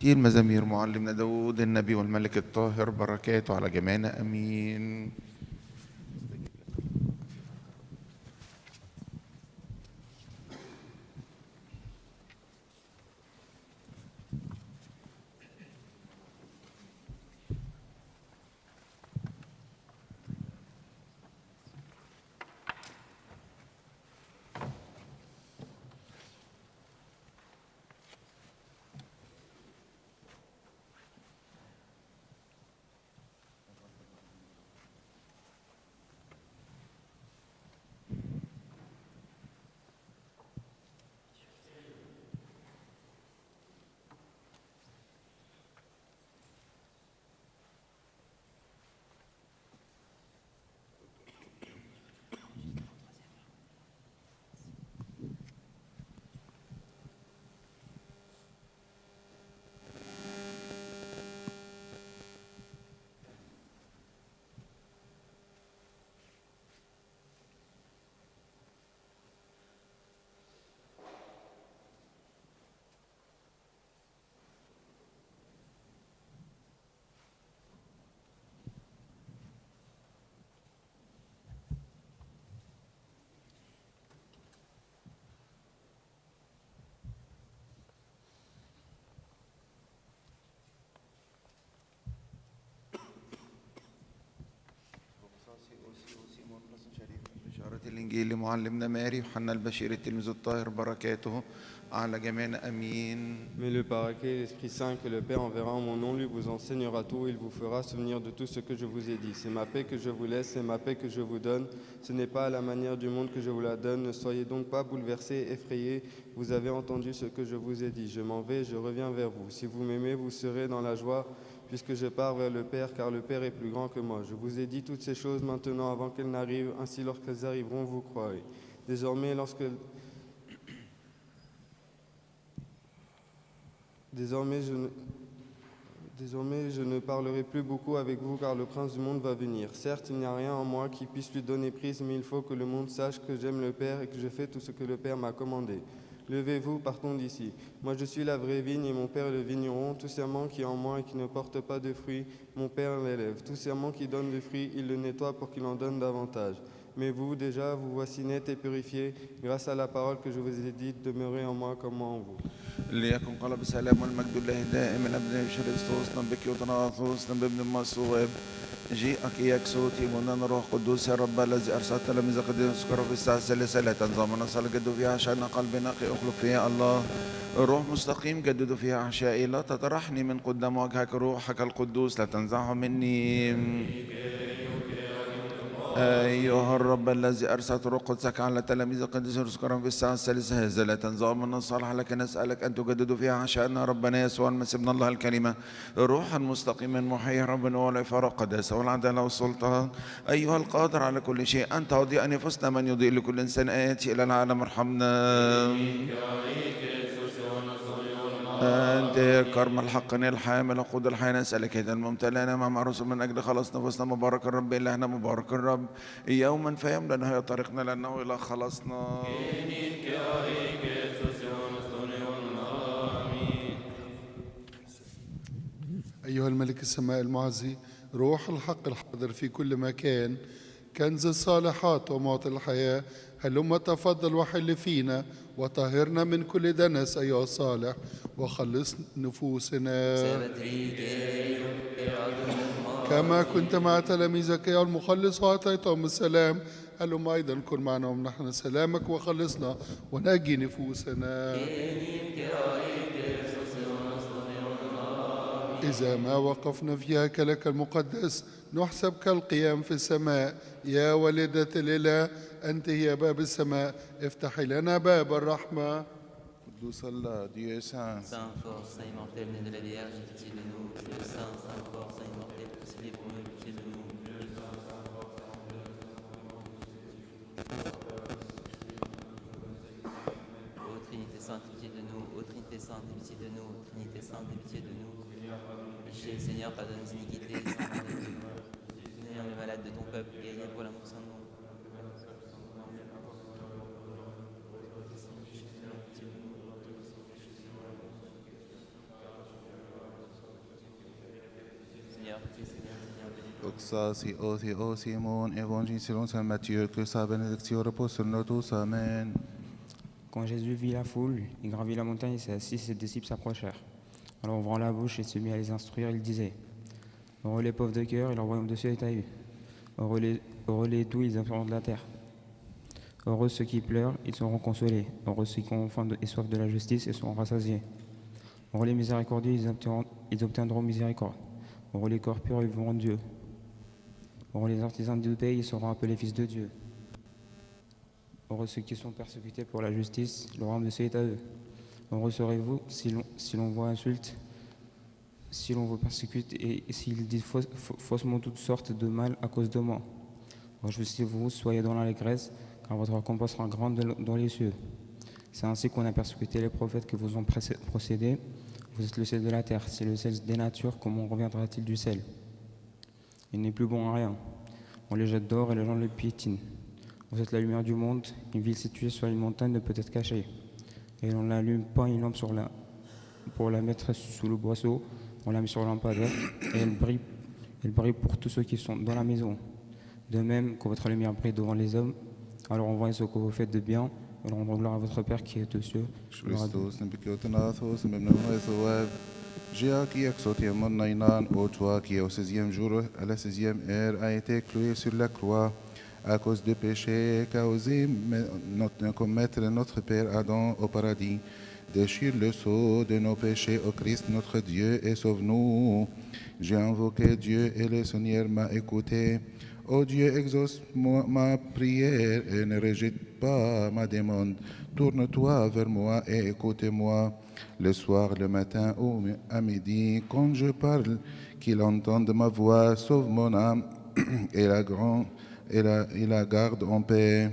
ترتيل مزامير معلمنا داود النبي والملك الطاهر، بركاته على جميعنا امين. بشارة الإنجيل لمعلمنا ماري يوحنا البشير التلميذ الطاهر، بركاته على جميعنا أمين. Mais le Paraclet, l'Esprit Saint que le Père enverra en mon nom, lui vous enseignera tout, il vous fera souvenir de tout ce que je vous ai dit. C'est ma paix que je vous laisse, c'est ma paix que je vous donne. Ce n'est pas à la manière du monde que je vous la donne. Ne soyez donc pas bouleversés, effrayés. Vous avez entendu ce que je vous ai dit. Je m'en vais, je reviens vers vous. Si vous m'aimez, vous serez dans la joie, puisque je pars vers le Père, car le Père est plus grand que moi. Je vous ai dit toutes ces choses maintenant avant qu'elles n'arrivent. Ainsi, lorsqu'elles arriveront, vous croirez. Désormais, je ne parlerai plus beaucoup avec vous, car le prince du monde va venir. Certes, il n'y a rien en moi qui puisse lui donner prise, mais il faut que le monde sache que j'aime le Père et que je fais tout ce que le Père m'a commandé. Levez-vous, partons d'ici. Moi, je suis la vraie vigne et mon Père le vigneron. Tout serment qui est en moi et qui ne porte pas de fruits, mon Père l'élève. Tout serment qui donne du fruit, il le nettoie pour qu'il en donne davantage. Mais vous, déjà, vous voici nets et purifiés, grâce à la parole que je vous ai dite, demeurez en moi comme moi en vous. ليكن قلب السلام والمجد لله دائما ابن شريستوس بك وتناثوس بابن المصوب جيئك إياك صوتي منان روح قدوس يا رب الذي أرسلت تلاميذ قديس اذكر في الساعة الثالثة لا تنظم نصل جد فيها عشان قلب نقي اخلق فيها الله روح مستقيم جدد فيها أحشائي لا تطرحني من قدام وجهك روحك القدوس لا تنزعه مني أيها الرب الذي أرسلت روح قدسك على تلاميذ القديس اذكرهم في الساعة الثالثة هذا لا تنزعوا من الصالح لكن نسألك أن تجددوا فيها عشاننا ربنا يسوع المسيح ابن الله الكلمة روحا مستقيما محيي ربنا ولا يفارق القداسة والعدالة والسلطان أيها القادر على كل شيء أنت وضيء نفوسنا من يضيء لكل إنسان آتي إلى العالم ارحمنا. أنت كرم الحق الحامل وقود الحياة نسألك هذا الممتلئ مع معروس من أجل خلاص نفوسنا مبارك الرب إلهنا مبارك الرب يوما فيوم لنا هي طريقنا لأنه إلى خلاصنا. أيها الملك السماء المعزي روح الحق الحاضر في كل مكان كنز الصالحات ومعطي الحياة هلما تفضل وحل فينا وطهرنا من كل دنس أيها الصالح وخلص نفوسنا كما كنت مع تلاميذك يا المخلص وأعطيتهم السلام هلما أيضا كن معنا ومنحنا سلامك وخلصنا ونجي نفوسنا. إذا ما وقفنا في هيكلك المقدس نحسب كالقيام في السماء يا والدة الإله أنت هي باب السماء افتحي لنا باب الرحمة. قدوس الله Dieu est saint. Saint fort, Saint immortel, né de la Vierge, pitié de nous. Dieu saint, Saint fort, Saint immortel, crucifié pour nous, pitié de nous. Ô Trinité sainte, pitié de nous. Ô Trinité sainte, pitié de nous. Ô Trinité sainte, pitié de nous. Péché, Seigneur, pardonne nos iniquités, sans pardonne. Seigneur, le malade de ton peuple, guéris pour l'amour saint de nous. Seigneur, béni. Doxasi, othi, osimon, évangile selon saint Matthieu, que sa bénédiction repose sur nous tous. Amen. Quand Jésus vit la foule, il gravit la montagne et s'est assis, ses disciples s'approchèrent. Alors ouvrant la bouche et se mit à les instruire, il disait: Heureux les pauvres de cœur, et le royaume de Dieu est à eux. Heureux les doux, ils afflueront de la terre. Heureux ceux qui pleurent, ils seront consolés. Heureux ceux qui ont faim et soif de la justice, ils seront rassasiés. Heureux les miséricordieux, ils obtiendront miséricorde. Heureux les corps purs, ils verront Dieu. Heureux les artisans du pays, ils seront appelés fils de Dieu. Heureux ceux qui sont persécutés pour la justice, le royaume de Dieu est à eux. Heureux serez-vous si l'on vous insulte, si l'on vous persécute et s'il dit faussement toutes sortes de mal à cause de moi. Réjouissez-vous, soyez dans l'allégresse, car votre récompense sera grande dans les cieux. C'est ainsi qu'on a persécuté les prophètes qui vous ont procédé. Vous êtes le sel de la terre. Si le sel dénature, comment reviendra-t-il du sel? Il n'est plus bon à rien. On les jette dehors et les gens le piétinent. Vous êtes la lumière du monde. Une ville située sur une montagne ne peut être cachée. Et on n'allume pas une lampe pour la mettre sous le boisseau. On la met sur le lampadaire et elle brille pour tous ceux qui sont dans la maison. De même que votre lumière brille devant les hommes, alors on voit ce que vous faites de bien et rendre gloire à votre Père qui est aux cieux. Christus, nibikiotenathos, mbemnemoethoweb. Jéa qui exauté mon nainan, ô toi qui au 16e jour, à la 16e heure, a été cloué sur la croix à cause du péché qu'a osé commettre notre Père Adam au paradis. Déchire le sceau de nos péchés au Christ notre Dieu et sauve-nous. J'ai invoqué Dieu et le Seigneur m'a écouté. Ô Dieu, exauce ma prière et ne rejette pas ma demande. Tourne-toi vers moi et écoute-moi. Le soir, le matin ou à midi, quand je parle, qu'il entende ma voix, sauve mon âme et la garde en paix.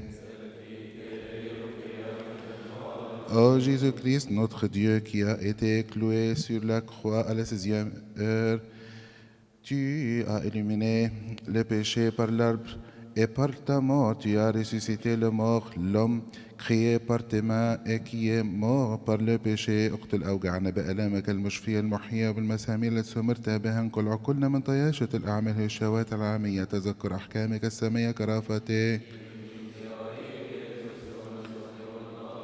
Ô Jésus-Christ, notre Dieu, qui a été cloué sur la croix à la 16e heure, tu as éliminé le péché par l'arbre et par ta mort, tu as ressuscité le mort, l'homme créé par tes mains et qui est mort par le péché. اقتل أوجعنا بألامك المشفية المحيية بالمسامير التي سمرت بها انقل عقولنا من طياشة الأعمال والشهوات العامية. تذكر أحكامك السامية كرافتك.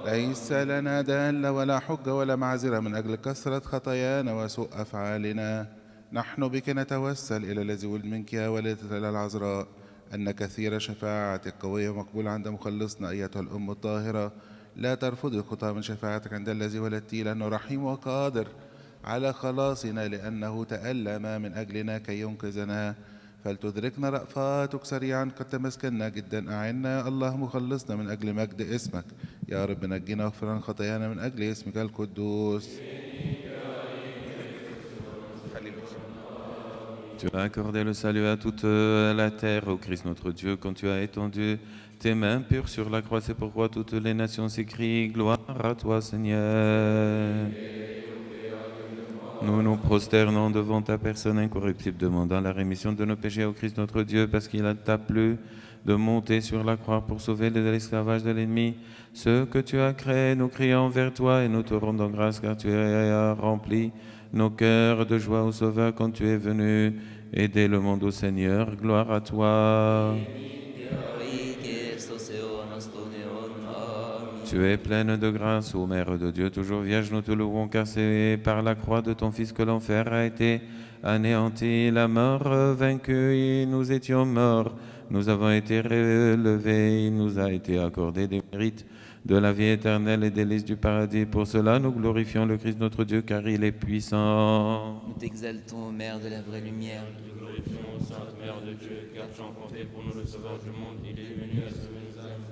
ليس لنا دال ولا حجة ولا معذرة من أجل كثرة خطايانا وسوء أفعالنا. نحن بك نتوسل إلى الذي ولد منك يا والدة العذراء أن كثير شفاعتك قوية ومقبولة عند مخلصنا أيتها الأم الطاهرة. لا ترفض الخطاة من شفاعتك عند الذي ولدتي، لأنه رحيم وقادر على خلاصنا لأنه تألم من أجلنا كي ينقذنا. فلتدركنا رأفاتك سريعا قد تمسكنا جدا. أعنا الله مخلصنا من أجل مجد اسمك. يا رب نجينا واغفر لنا خطايانا من أجل اسمك القدوس. Tu as accordé le salut à toute la terre, ô Christ notre Dieu, quand tu as étendu tes mains pures sur la croix. C'est pourquoi toutes les nations s'écrient: Gloire à toi, Seigneur. Nous nous prosternons devant ta personne incorruptible, demandant la rémission de nos péchés au Christ notre Dieu, parce qu'il t'a plu de monter sur la croix pour sauver de l'esclavage de l'ennemi ce que tu as créé. Nous crions vers toi et nous te rendons grâce, car tu as rempli nos cœurs de joie au Sauveur quand tu es venu aider le monde au Seigneur. Gloire à toi. Tu es pleine de grâce, ô Mère de Dieu, toujours vierge, nous te louons, car c'est par la croix de ton Fils que l'enfer a été anéanti, la mort vaincue, et nous étions morts. Nous avons été relevés, il nous a été accordé des mérites de la vie éternelle et des délices du paradis. Pour cela, nous glorifions le Christ notre Dieu, car il est puissant. Nous t'exaltons, Mère de la vraie lumière. Nous glorifions, Sainte Mère de Dieu, car tu as emporté pour nous le Sauveur du monde. Il est venu à sauver nos âmes.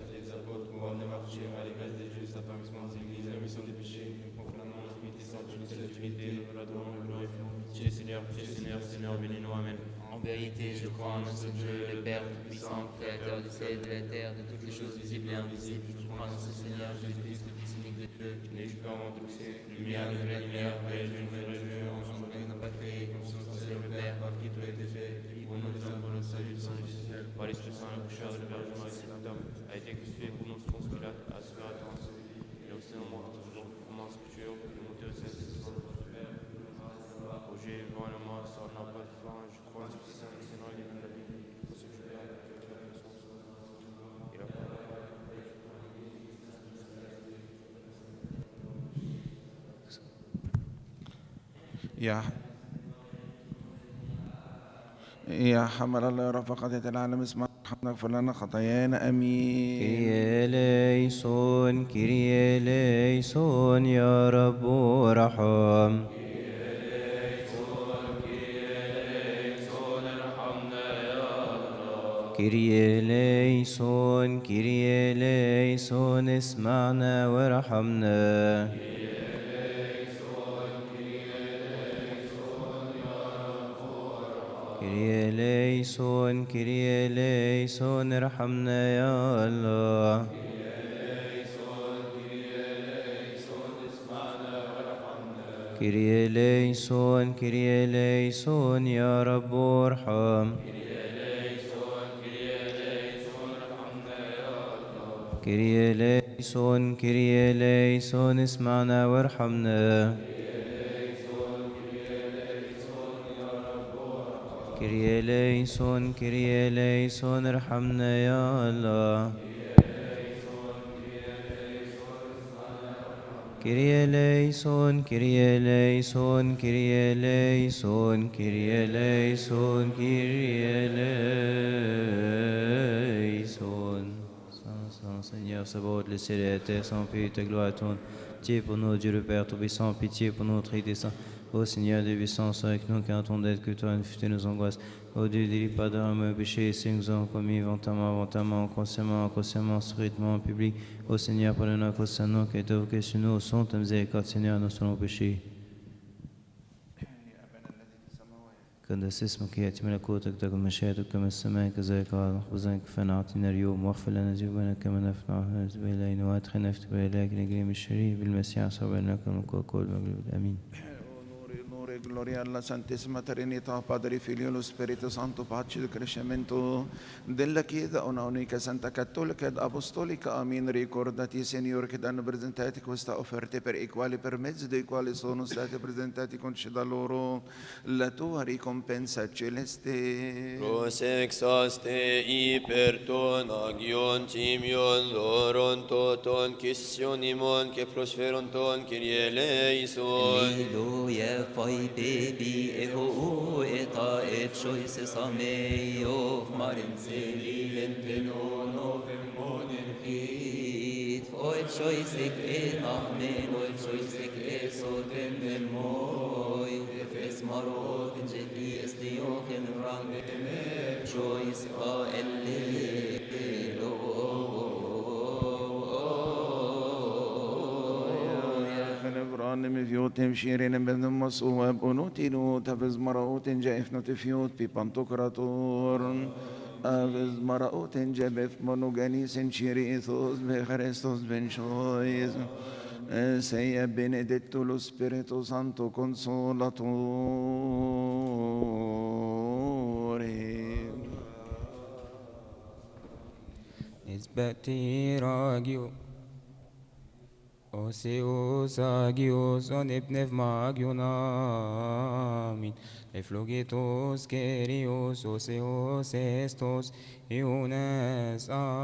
Les apôtres, couronne des martyrs, à l'église des justes, affirmation des églises, la mission des péchés, nous proclamons la vérité sainte, nous la vérité, nous l'adorons, nous glorifions. Pitié, Seigneur, Seigneur, bénis-nous, Amen. En vérité, je crois en un seul Dieu, le Père Tout-Puissant, Créateur du ciel et de la terre, de toutes les choses visibles et invisibles. Je crois en ce Seigneur Jésus-Christ, le Fils unique de Dieu, Né du Père avant tous ces lumière de la lumière, vrai Dieu, en son qui n'a pas créé, comme son seul le Père, par qui tout a été fait, pour nous les hommes, pour le salut du sang du ciel, par l'Esprit Saint, la bouchère de la Vierge Marie, cet homme, a été crucifié pour nous, Ponce Pilate, a sauvé à temps, il a aussi un mort, toujours, pour mon scripture, pour le monter au ciel, c'est son Père, au Dieu, يا حمل الله رفقة العالم اسمع رحمنا اغفر لنا خطايانا امين. كيريليسون كيريليسون يا رب ارحم. كيريليسون كيريليسون اسمعنا وارحمنا. كيريليسون كيريليسون ارحمنا يا الله. كيريليسون كيريليسون يا رب ارحم. كيريليسون كيريليسون اسمعنا وارحمنا. كيريليسون كيريليسون ارحمنا يا الله. كيريليسون كيريليسون كيريليسون كيريليسون كيريليسون. Seigneur, Sabaoth, le ciel et la terre sans pitié, ta gloire tourne. Pitié pour nous, Dieu le Père Tout-Puissant, pitié pour notre dessein. Ô Seigneur de puissance, avec nous, car ton d'aide que toi, infute nos angoisses. Ô Dieu, délie pardonne nos péchés, si nous avons commis volontairement, inconsciemment, spirituellement, en public. Ô Seigneur, pardonne nos causes, nous, qui est que sur nous, sans ta miséricorde, Seigneur, nous sommes péchés. قدس اسمك يأتي ملكوتك تكن مشيئتك كما السماء كذلك على الأرض خبزنا كفانا أعطنا اليوم واغفر لنا ذنوبنا كما نغفر نحن إلينا وأدخلنا في تجربة لكن نجري الشرير بالمسيح صبرنا كما كل مغلوب آمين. Gloria alla Santissima Trinità, Padre, Figlio e lo Spirito Santo, pace e crescimento della Chiesa, una unica Santa Cattolica ed Apostolica. Amin. Ricordati, Signore, che hanno presentati questa offerta per i quali, per mezzo dei quali sono stati presentati, conceda loro la tua ricompensa celeste. Prosexaste iperton agion timion loron toton kissionimon che prosferonton Kyrie eleison. Alleluia, fai baby eho eta et choice same of marin selin penono vermonen hit oi choice et amen oi choice et so den moi fes maro den jefi estio ken rang choice a نبران فيوت مشيرين بن مصوب ونوتينو تفز مراوت جايف نوتفيوت بي بانتوكراتور أفز مراوت جابف منوغانيس شيريثوس بخريستوس بن شويس سيا بنديتو لو سبيريتو سانتو كونسولاتوري Isbati ragio Oseos agios on epnevmagion amin Eflogetos kerios oseos estos Iunes amin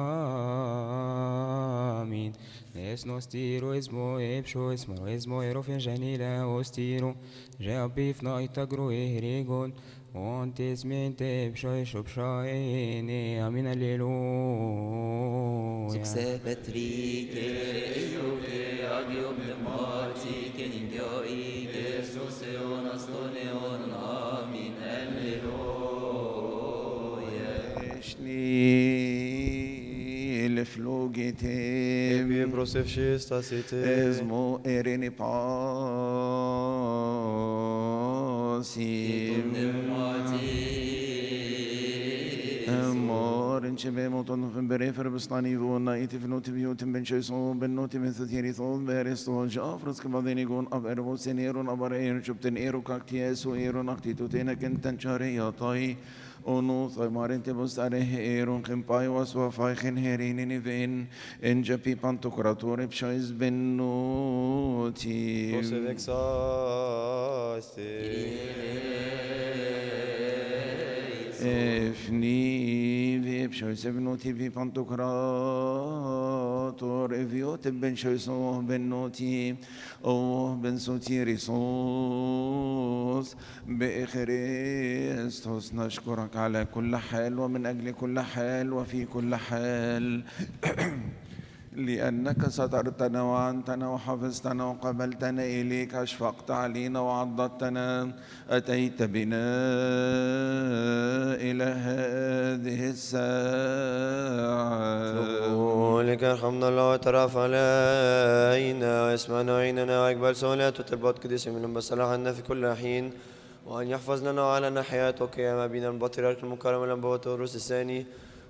Nes nostiro esmo epsho esmo erofen janila ostiro Jeabif naitagro ehregon Ontes mente epsho shopshaene amin alleluia Succès Patrick Eioke Agiom Lemati Kenindioi Gestoseon Astoneon Amin Alleluia Eshni leflogetem Et prosefshis tacite. Esmo ereni pasim Morin Chebemoton from Berefer Bustani Vona, Itifnoti Vutim Ben Cheson, Ben Noti Methotierithon, Beresto, Joffres Cavadenigon of Ervos and Eron of Air, Chupten Ero Cacties, Eron Actitutena Kentanchare, Yatai, Ono, Marintibus Are, Eron Kempai was Wafachen Herin in Evin, and Japi Pantocrator, Choice Ben Noti. Prosefexaste. Efni بشويس بنوتي في بانتوكراتور إفيوت بن شويسو بنوتي أو بن سوتي ريسوس بإخريستوس نشكرك على كل حال ومن أجل كل حال وفي كل حال لأنك سترتنا وعنتنا وحفظتنا وقبلتنا إليك أشفقت علينا وعضدتنا أتيت بنا إلى هذه الساعة لك ارحمنا الله وترف علينا واسمعنا وعيننا واقبل صلاة وتربط قديس من بصلاحنا في كل حين وأن يحفظ لنا وعلنا حياتك يا ما بين البطريرك المكرم والأنبوات والرؤوس الثاني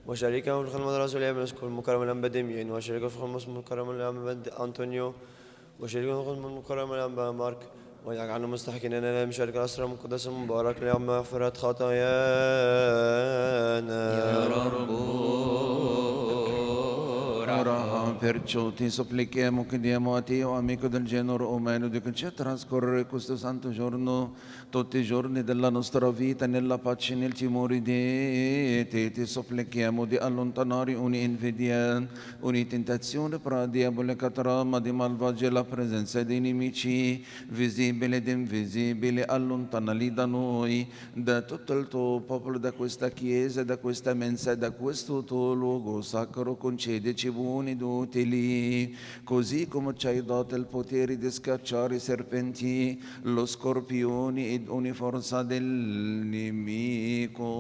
وشريكه في الخدمة الرسولية بنسكن المكرم الأنبا ديميان وشريكه في الخدمة المكرم الأنبا أنطونيو وشريكه في الخدمة المكرم الأنبا مارك ويجعلنا مستحقين أننا بشركة الأسرى المقدس المبارك ليوم مغفرة خطايانا يا رب Ora perciò ti supplichiamo, chiediamo a te, o amico del genere umano, di che ci trascorrere questo santo giorno, tutti i giorni della nostra vita, nella pace, nel timore di te. Ti supplichiamo di allontanare ogni invidia, ogni tentazione diabolica trama di malvagi, la presenza di nemici visibili ed invisibili, allontanali da noi, da tutto il tuo popolo, da questa chiesa, da questa mensa, da questo tuo luogo sacro, concedici buoni ed utili, così come ci hai dato il potere di scacciare i serpenti, lo scorpioni ed ogni forza del nemico.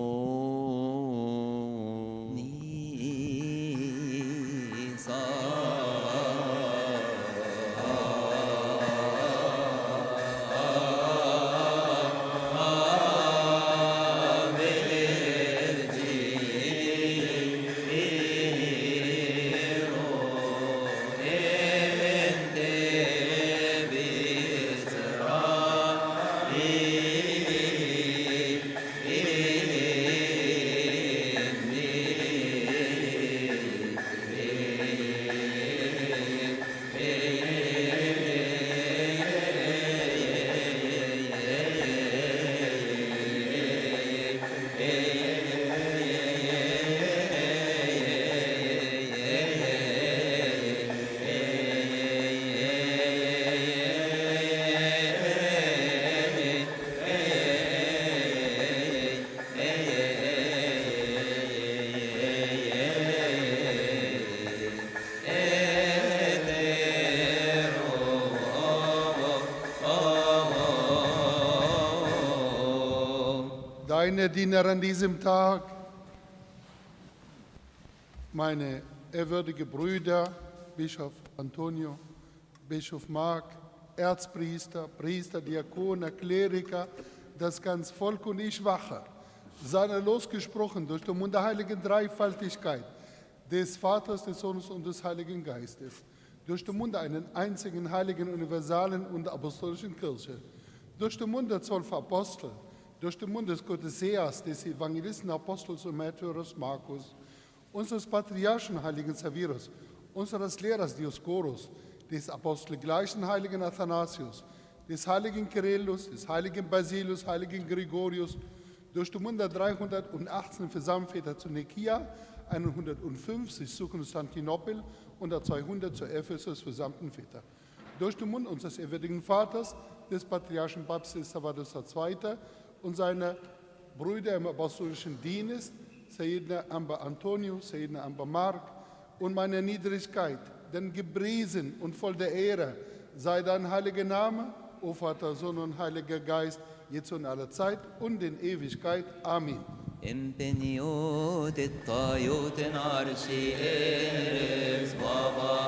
Deine Diener an diesem Tag, meine ehrwürdigen Brüder, Bischof Antonio, Bischof Mark, Erzpriester, Priester, Diakone, Kleriker, das ganze Volk und ich wache, seien losgesprochen durch den Mund der heiligen Dreifaltigkeit, des Vaters, des Sohnes und des Heiligen Geistes, durch den Mund einer einzigen heiligen, universalen und apostolischen Kirche, durch den Mund der 12 Apostel, durch den Mund des Gottesseers, des Evangelisten, Apostels und Märtyrers Markus, unseres Patriarchen Heiligen Severus, unseres Lehrers Dioscorus, des apostelgleichen Heiligen Athanasius, des Heiligen Kyrillus, des Heiligen Basilius, Heiligen Gregorius, durch den Mund der 318 Versammlungsväter zu Nikia, 150 zu Konstantinopel und der 200 zu Ephesus versammelten Väter. Durch den Mund unseres ehrwürdigen Vaters, des Patriarchen Papstes Salvadus II. Und seine Brüder im apostolischen Dienst, Sayyidina Amba Antonio, Sayyidina Amba Mark und meine Niedrigkeit, denn gepriesen und voll der Ehre sei dein heiliger Name, o Vater, Sohn und Heiliger Geist, jetzt und alle Zeit und in Ewigkeit. Amen. امتنيوت الطيوت نارشي إرس بابا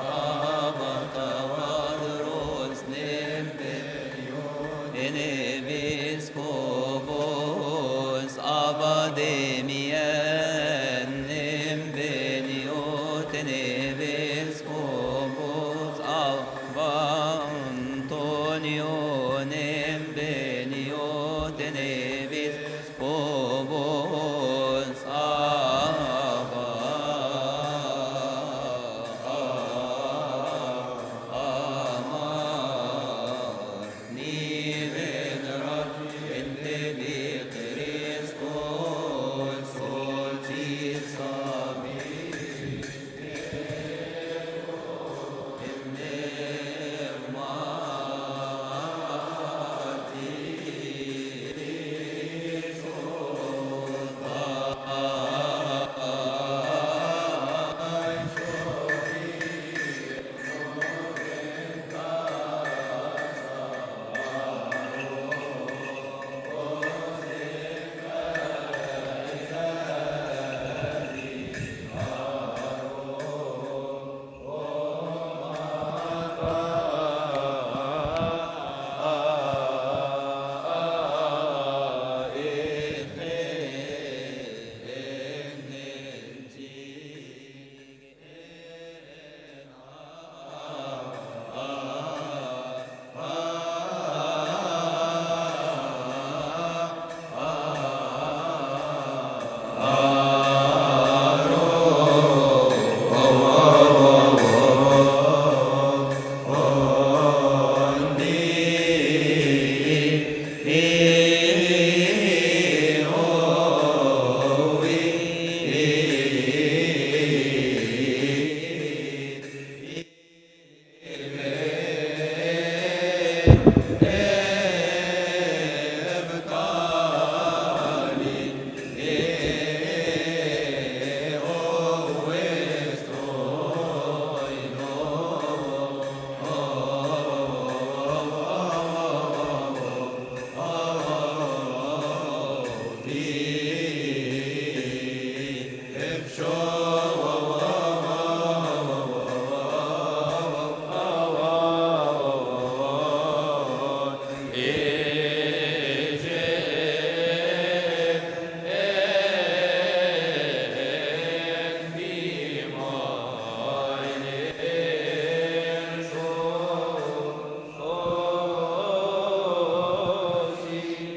آبا توادروس نمتنيوت إنبيس كوبوس آبا ديميان نمتنيوت إنبيس كوبوس آبا أنطونيو نمتنيوت إنبيس كوبوس آبا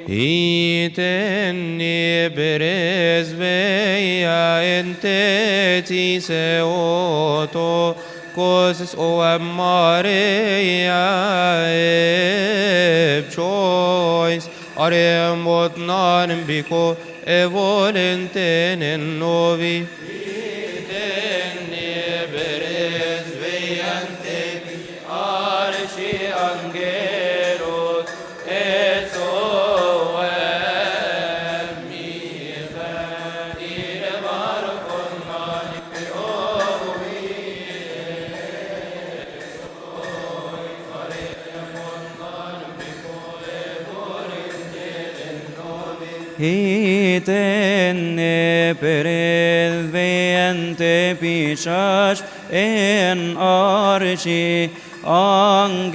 Iteni beresveia enteti seoto cos o amaria choice aremot non bico e volenten in novi Iteni beresveia enteti arci angelos et Hitenne perezveante pishash en archi angelos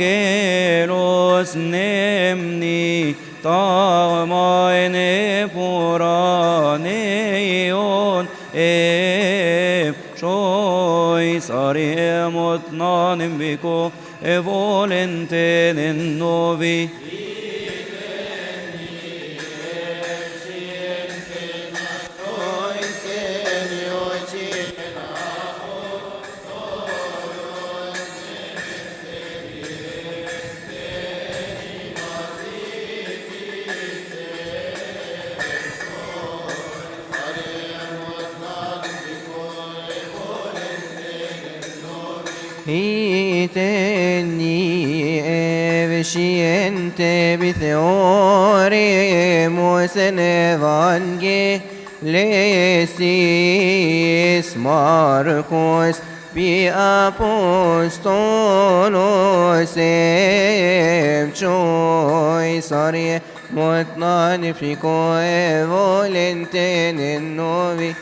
nemni tamaine puraneion chois ariemot nanim biko volenten in novi Iteni evsciente bitheoremus en evangelisis Marcos bi apostolos chois arie mot magnifico e volenten in novi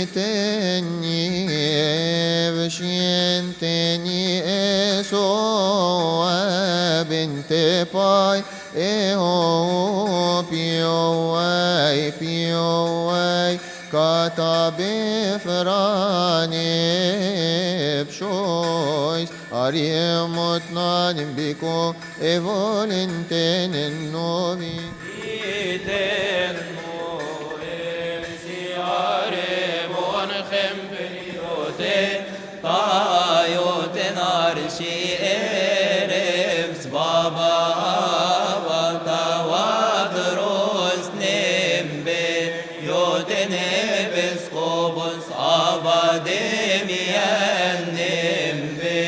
Iteni evscienteni eso binte pai eo pioi kata befrane pshois ariemot nanim biko e volenten in novi Tayoten arşi erevs baba vatavadros nembe yoten episkopos abademiyen nembe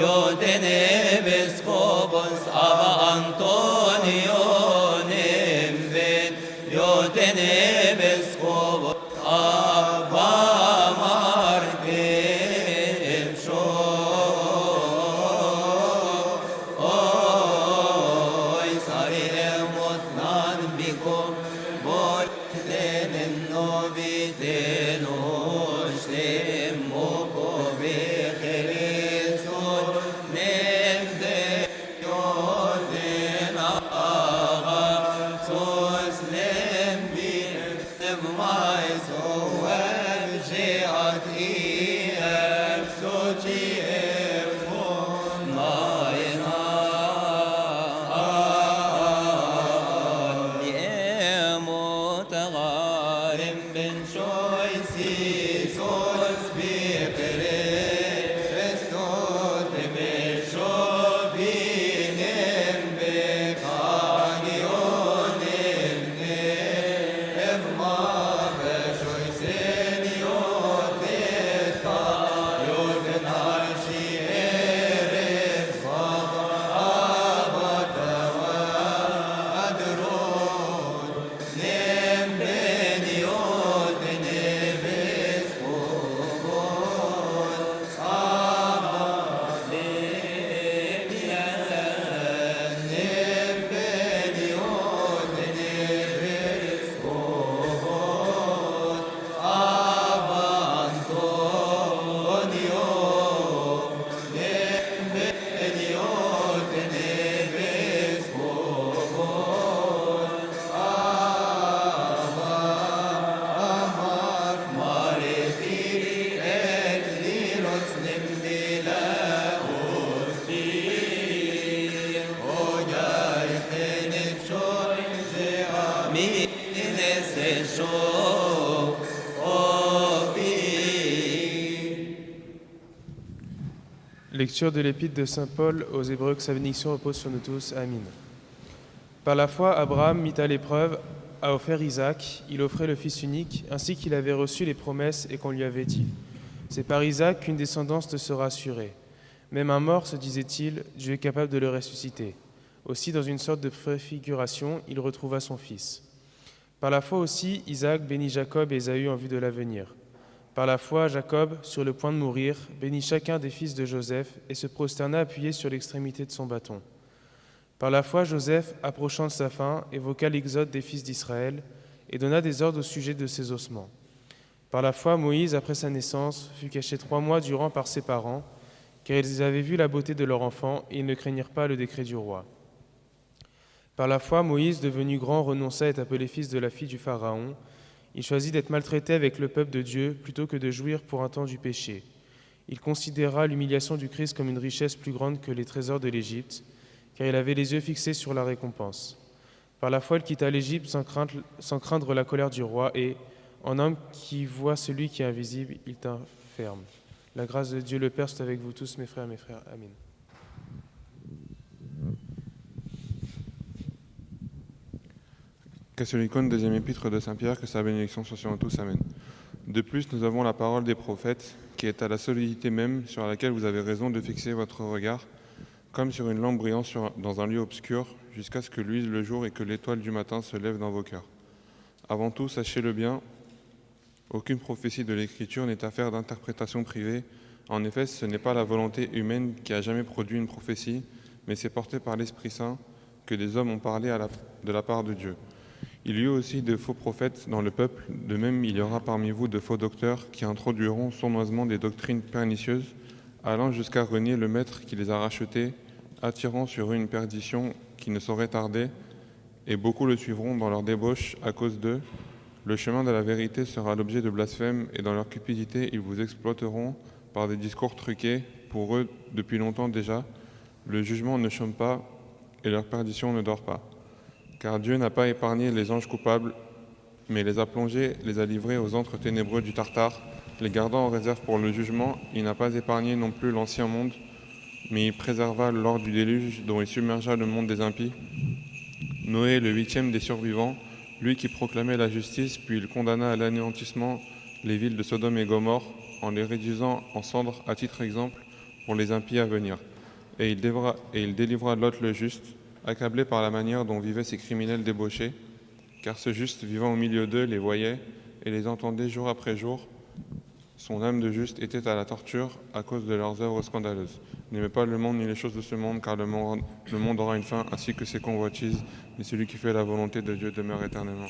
yoten episkopos aba Antonio nembe yoten episkopos aba Lecture de l'épître de saint Paul aux Hébreux, que sa bénédiction repose sur nous tous. Amen. Par la foi, Abraham, mis à l'épreuve, a offert Isaac. Il offrait le fils unique, ainsi qu'il avait reçu les promesses et qu'on lui avait dit. C'est par Isaac qu'une descendance te sera assurée. Même un mort, se disait-il, Dieu est capable de le ressusciter. Aussi, dans une sorte de préfiguration, il retrouva son fils. Par la foi aussi, Isaac bénit Jacob et Ésaü en vue de l'avenir. Par la foi, Jacob, sur le point de mourir, bénit chacun des fils de Joseph et se prosterna appuyé sur l'extrémité de son bâton. Par la foi, Joseph, approchant de sa fin, évoqua l'exode des fils d'Israël et donna des ordres au sujet de ses ossements. Par la foi, Moïse, après sa naissance, fut caché 3 mois durant par ses parents, car ils avaient vu la beauté de leur enfant et ils ne craignirent pas le décret du roi. Par la foi, Moïse, devenu grand, renonça à être appelé fils de la fille du Pharaon. Il choisit d'être maltraité avec le peuple de Dieu plutôt que de jouir pour un temps du péché. Il considéra l'humiliation du Christ comme une richesse plus grande que les trésors de l'Égypte, car il avait les yeux fixés sur la récompense. Par la foi, il quitta l'Égypte sans craindre la colère du roi et, en homme qui voit celui qui est invisible, il tint ferme. La grâce de Dieu le Père soit avec vous tous, mes frères. Amen. Catholicones, deuxième épître de Saint-Pierre, que sa bénédiction soit sur nous tous. Amen. De plus, nous avons la parole des prophètes, qui est à la solidité même sur laquelle vous avez raison de fixer votre regard, comme sur une lampe brillant dans un lieu obscur, jusqu'à ce que luise le jour et que l'étoile du matin se lève dans vos cœurs. Avant tout, sachez-le bien, aucune prophétie de l'Écriture n'est affaire d'interprétation privée. En effet, ce n'est pas la volonté humaine qui a jamais produit une prophétie, mais c'est porté par l'Esprit Saint que des hommes ont parlé de la part de Dieu. Il y eut aussi de faux prophètes dans le peuple, de même il y aura parmi vous de faux docteurs qui introduiront sournoisement des doctrines pernicieuses, allant jusqu'à renier le Maître qui les a rachetés, attirant sur eux une perdition qui ne saurait tarder, et beaucoup le suivront dans leur débauche à cause d'eux. Le chemin de la vérité sera l'objet de blasphème, et dans leur cupidité ils vous exploiteront par des discours truqués. Pour eux, depuis longtemps déjà, le jugement ne chôme pas, et leur perdition ne dort pas. Car Dieu n'a pas épargné les anges coupables, mais les a plongés, les a livrés aux antres ténébreux du Tartare, les gardant en réserve pour le jugement. Il n'a pas épargné non plus l'ancien monde, mais il préserva lors du déluge dont il submergea le monde des impies. Noé, le 8e des survivants, lui qui proclamait la justice, puis il condamna à l'anéantissement les villes de Sodome et Gomorrhe, en les réduisant en cendres à titre exemple pour les impies à venir. Et il délivra Lot le juste, accablé par la manière dont vivaient ces criminels débauchés, car ce juste vivant au milieu d'eux les voyait et les entendait jour après jour. Son âme de juste était à la torture à cause de leurs œuvres scandaleuses. N'aimez pas le monde ni les choses de ce monde, car le monde aura une fin, ainsi que ses convoitises, mais celui qui fait la volonté de Dieu demeure éternellement.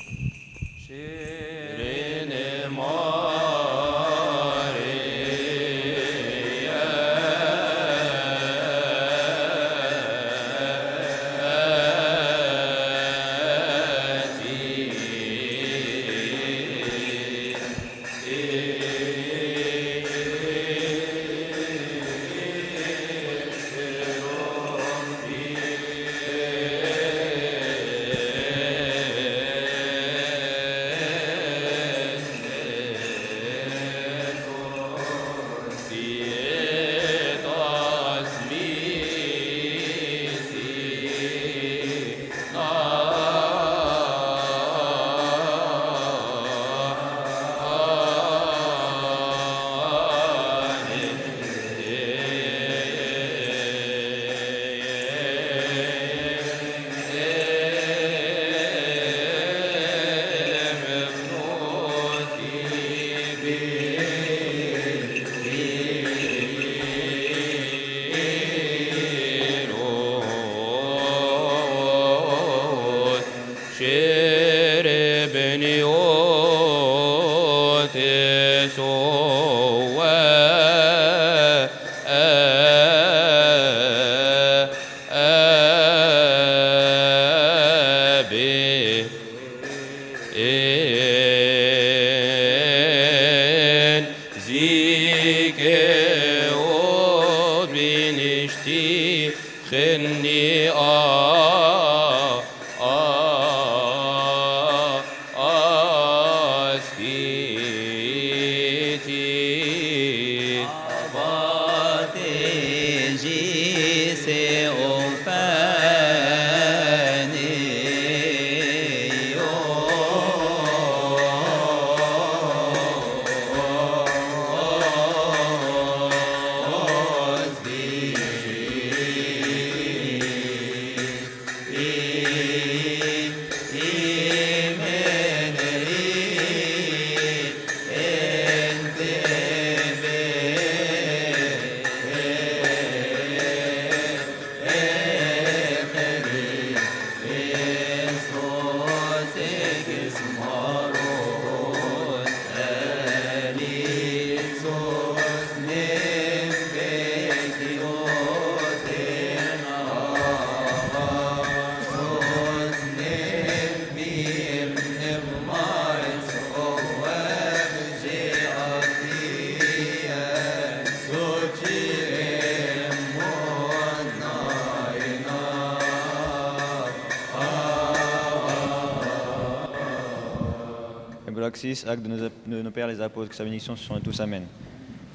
Gloxis, acte de nos pères les apôtres, que sa bénédiction soit sur nous tous, amen.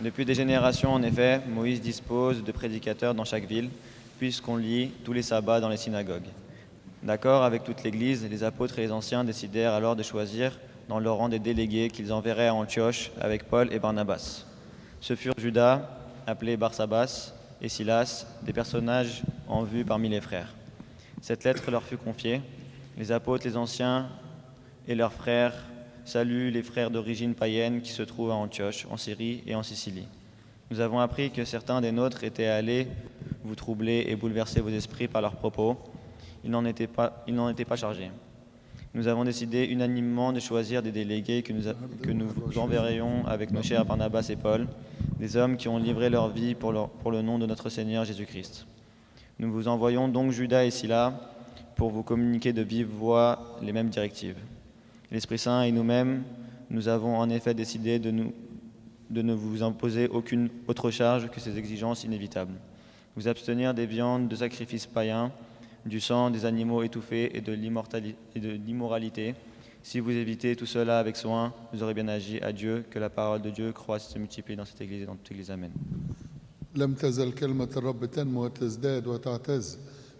Depuis des générations, en effet, Moïse dispose de prédicateurs dans chaque ville, puisqu'on lit tous les sabbats dans les synagogues. D'accord avec toute l'Église, les apôtres et les anciens décidèrent alors de choisir dans leur rang des délégués qu'ils enverraient à Antioche avec Paul et Barnabas. Ce furent Judas, appelé Barsabas, et Silas, des personnages en vue parmi les frères. Cette lettre leur fut confiée. Les apôtres, les anciens et leurs frères saluent les frères d'origine païenne qui se trouvent à Antioche, en Syrie et en Sicile. Nous avons appris que certains des nôtres étaient allés vous troubler et bouleverser vos esprits par leurs propos. Ils n'en étaient pas chargés. Nous avons décidé unanimement de choisir des délégués que nous enverrions avec nos chers Barnabas et Paul, des hommes qui ont livré leur vie pour le nom de notre Seigneur Jésus-Christ. Nous vous envoyons donc Judas et Silas pour vous communiquer de vive voix les mêmes directives. L'Esprit Saint et nous-mêmes, nous avons en effet décidé de ne vous imposer aucune autre charge que ces exigences inévitables. Vous abstenir des viandes de sacrifices païens, du sang des animaux étouffés et de l'immoralité. Si vous évitez tout cela avec soin, vous aurez bien agi. À Dieu, que la parole de Dieu croisse et se multiplie dans cette Église et dans toute l'Église. Amen. لم تزل كلمة الرب تنمو وتزداد وتعتز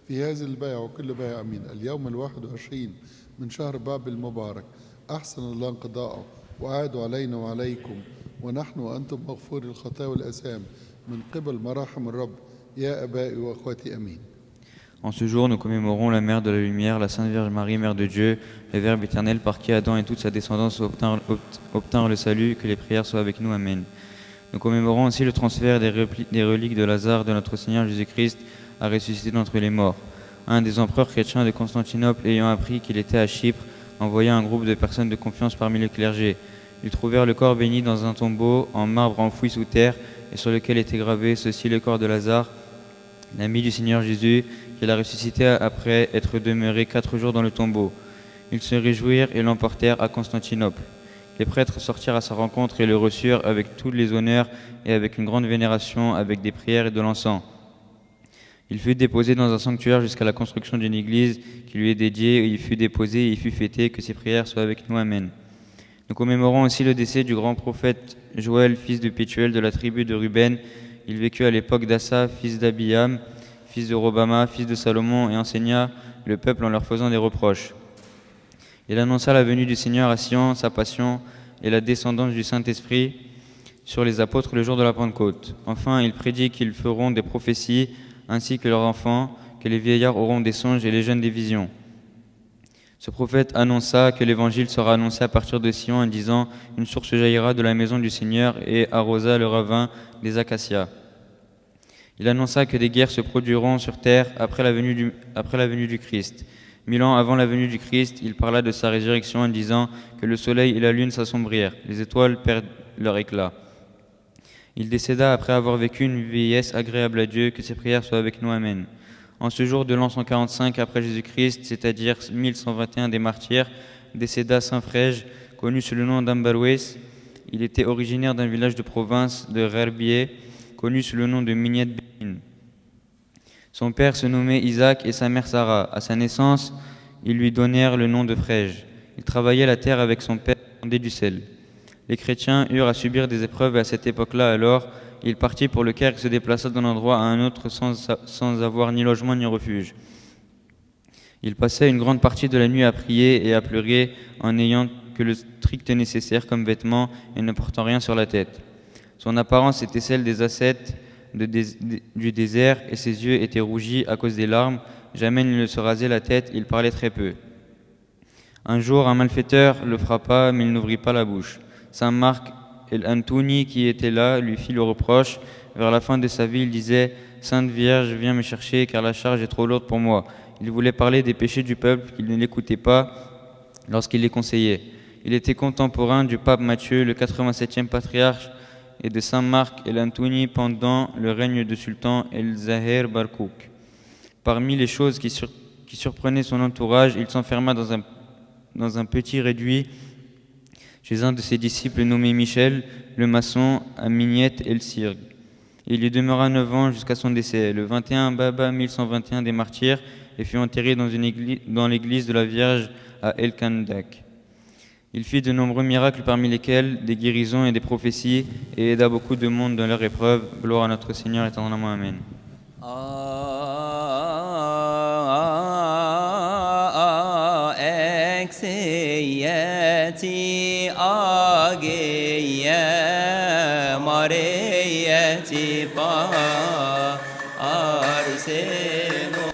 في هذه البيعة وكل بيعة أمين. اليوم 21 من شهر باب المبارك أحسن الله انقضاءه وأعاد علينا وعليكم ونحن وأنتم مغفور الخطايا والأثام من قبل مراحم الرب يا أبائي وأخواتي أمين. En ce jour, nous commémorons la Mère de la Lumière, la Sainte Vierge Marie, Mère de Dieu, le Verbe éternel par qui Adam et toute sa descendance obtinrent le salut. Que les prières soient avec nous. Amen. Nous commémorons aussi le transfert des reliques de Lazare de notre Seigneur Jésus-Christ à ressusciter d'entre les morts. Un des empereurs chrétiens de Constantinople, ayant appris qu'il était à Chypre, envoya un groupe de personnes de confiance parmi le clergé. Ils trouvèrent le corps béni dans un tombeau en marbre enfoui sous terre et sur lequel était gravé ceci: le corps de Lazare, l'ami du Seigneur Jésus, qu'il a ressuscité après être demeuré 4 jours dans le tombeau. Ils se réjouirent et l'emportèrent à Constantinople. Les prêtres sortirent à sa rencontre et le reçurent avec tous les honneurs et avec une grande vénération, avec des prières et de l'encens. Il fut déposé dans un sanctuaire jusqu'à la construction d'une église qui lui est dédiée, et il fut déposé et il fut fêté. Que ses prières soient avec nous. Amen. Nous commémorons aussi le décès du grand prophète Joël, fils de Pétuel de la tribu de Ruben. Il vécut à l'époque d'Assa, fils d'Abiam, fils de Robama, fils de Salomon, et enseigna le peuple en leur faisant des reproches. Il annonça la venue du Seigneur à Sion, sa passion et la descendance du Saint-Esprit sur les apôtres le jour de la Pentecôte. Enfin, il prédit qu'ils feront des prophéties, ainsi que leurs enfants, que les vieillards auront des songes et les jeunes des visions. Ce prophète annonça que l'évangile sera annoncé à partir de Sion en disant: une source jaillira de la maison du Seigneur et arrosa le ravin des acacias. Il annonça que des guerres se produiront sur terre après la venue du Christ. 1000 ans avant la venue du Christ, il parla de sa résurrection en disant que le soleil et la lune s'assombrirent, les étoiles perdent leur éclat. Il décéda après avoir vécu une vieillesse agréable à Dieu. Que ses prières soient avec nous. Amen. En ce jour de l'an 145 après Jésus-Christ, c'est-à-dire 1121 des martyrs, décéda Saint Frège, connu sous le nom d'Ambarouès. Il était originaire d'un village de province de Rerbier, connu sous le nom de Mignette Bénin. Son père se nommait Isaac et sa mère Sarah. À sa naissance, ils lui donnèrent le nom de Frège. Il travaillait la terre avec son père et vendait du sel. Les chrétiens eurent à subir des épreuves à cette époque-là. Alors, il partit pour le Caire et se déplaça d'un endroit à un autre sans avoir ni logement ni refuge. Il passait une grande partie de la nuit à prier et à pleurer en n'ayant que le strict nécessaire comme vêtements et ne portant rien sur la tête. Son apparence était celle des ascètes du désert et ses yeux étaient rougis à cause des larmes. Jamais il ne se rasait la tête, il parlait très peu. Un jour, un malfaiteur le frappa, mais il n'ouvrit pas la bouche. Saint Marc el-Antouni, qui était là, lui fit le reproche. Vers la fin de sa vie, il disait: Sainte Vierge, viens me chercher, car la charge est trop lourde pour moi. Il voulait parler des péchés du peuple, qu'il ne l'écoutait pas lorsqu'il les conseillait. Il était contemporain du pape Matthieu, le 87e patriarche, et de Saint Marc el-Antouni pendant le règne de sultan el-Zahir Barkouk. Parmi les choses qui surprenaient son entourage, il s'enferma dans un petit réduit chez un de ses disciples nommé Michel, le maçon, à Mignette el-Sirg. Il y demeura 9 ans jusqu'à son décès, le 21 Baba 1121 des martyrs, et fut enterré dans l'église de la Vierge à El-Kandak. Il fit de nombreux miracles parmi lesquels des guérisons et des prophéties et aida beaucoup de monde dans leurs épreuves. Gloire à notre Seigneur éternellement. Amen. Eksiyeti agiye mariyeti pa arsenosa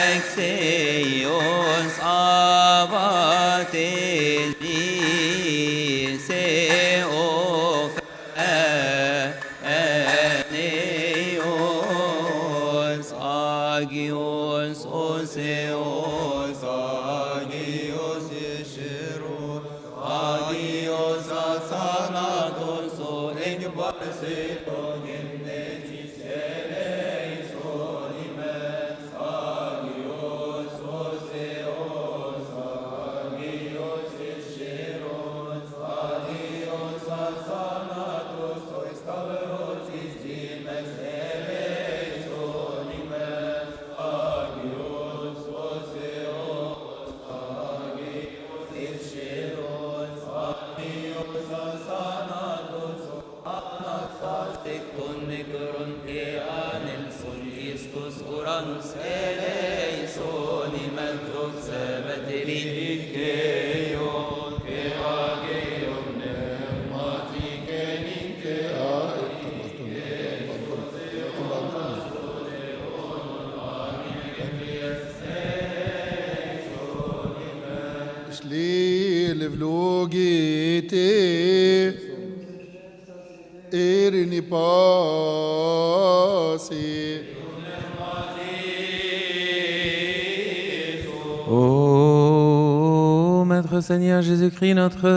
eksiyos avateli se of Eneos agios oseos agios esheros agios asanatos o ekbarseto gennetis eleison imes agios oseos agios esheros agios asanatos o estaverotis dimes eleison imes agios oseos agios esheros agios asanatos o anastastikton nikron ke anelson istos uranus eleison imes doxemeteri keon ke ageon pneumatiken ke Shli levlogite erini pasi. Ô Maître Seigneur Jésus-Christ, notre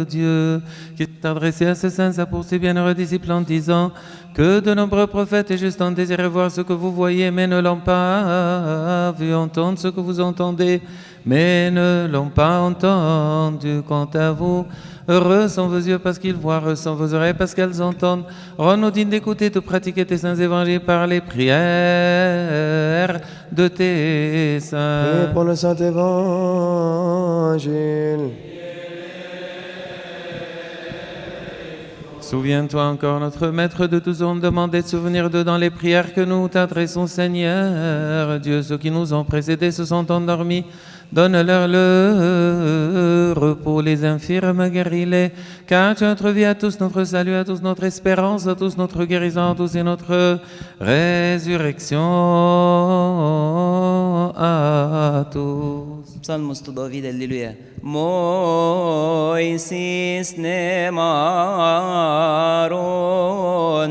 Dieu, qui s'est adressé à ses saints, à pour ses bienheureux disciples en disant que de nombreux prophètes et justes ont désiré voir ce que vous voyez, mais ne l'ont pas vu, entendre ce que vous entendez, mais ne l'ont pas entendu. Quant à vous, heureux sont vos yeux parce qu'ils voient, heureux sont vos oreilles parce qu'elles entendent. Rends-nous dignes d'écouter, de pratiquer tes saints évangiles par les prières de tes saints. Priez pour le Saint Évangile. Souviens-toi encore, notre Maître, de tous ont demandé de souvenir d'eux dans les prières que nous t'adressons, Seigneur Dieu. Ceux qui nous ont précédés se sont endormis. Donne-leur le repos, les infirmes, guéris-les, car tu as introduit à tous notre salut, à tous notre espérance, à tous notre guérison, à tous et notre résurrection, à tous. Psalmos to David, Alléluia. Moisis nemaron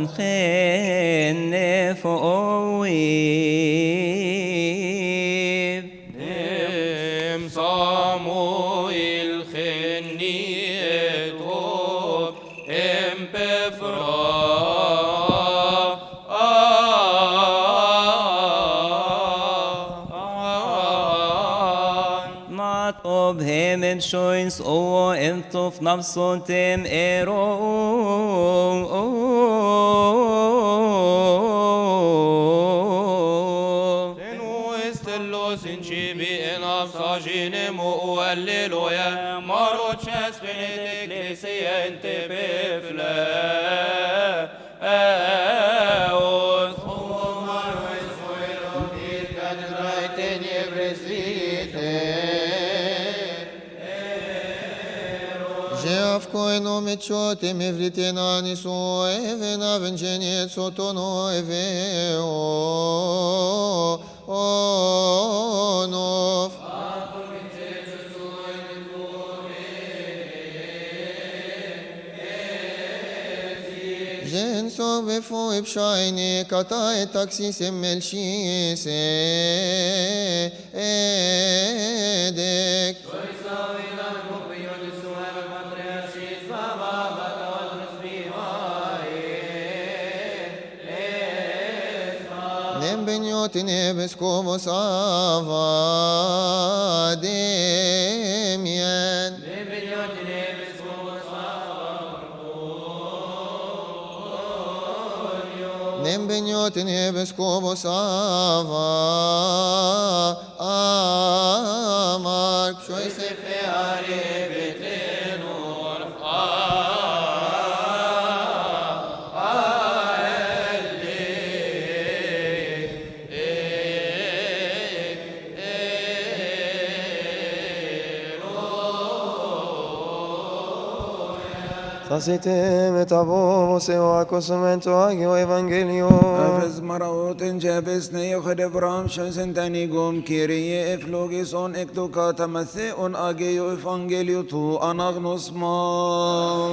خنفوي نم صامويل خنيتو ام Of him and shines o entof nafsontem Tenu estellos in cibi en absaginem o alleluia maroches benedicte ecclesiente befle Avkoino me chote me vritenani so even avengenie sotono eve o no Jen so befo ipshaini kata et taxis emelshi se edek Beniotin ebes como sava demien. Nem beniotin hebes kobos ava amar. Shoy sefe are betlenor Sasite metavo seo acosumento agio evangelio. Efes maraoten jefes ne yochede bram shansen tanigum kirie eflogison ektoka tamatheon ageo evangelio tu anagnos ma.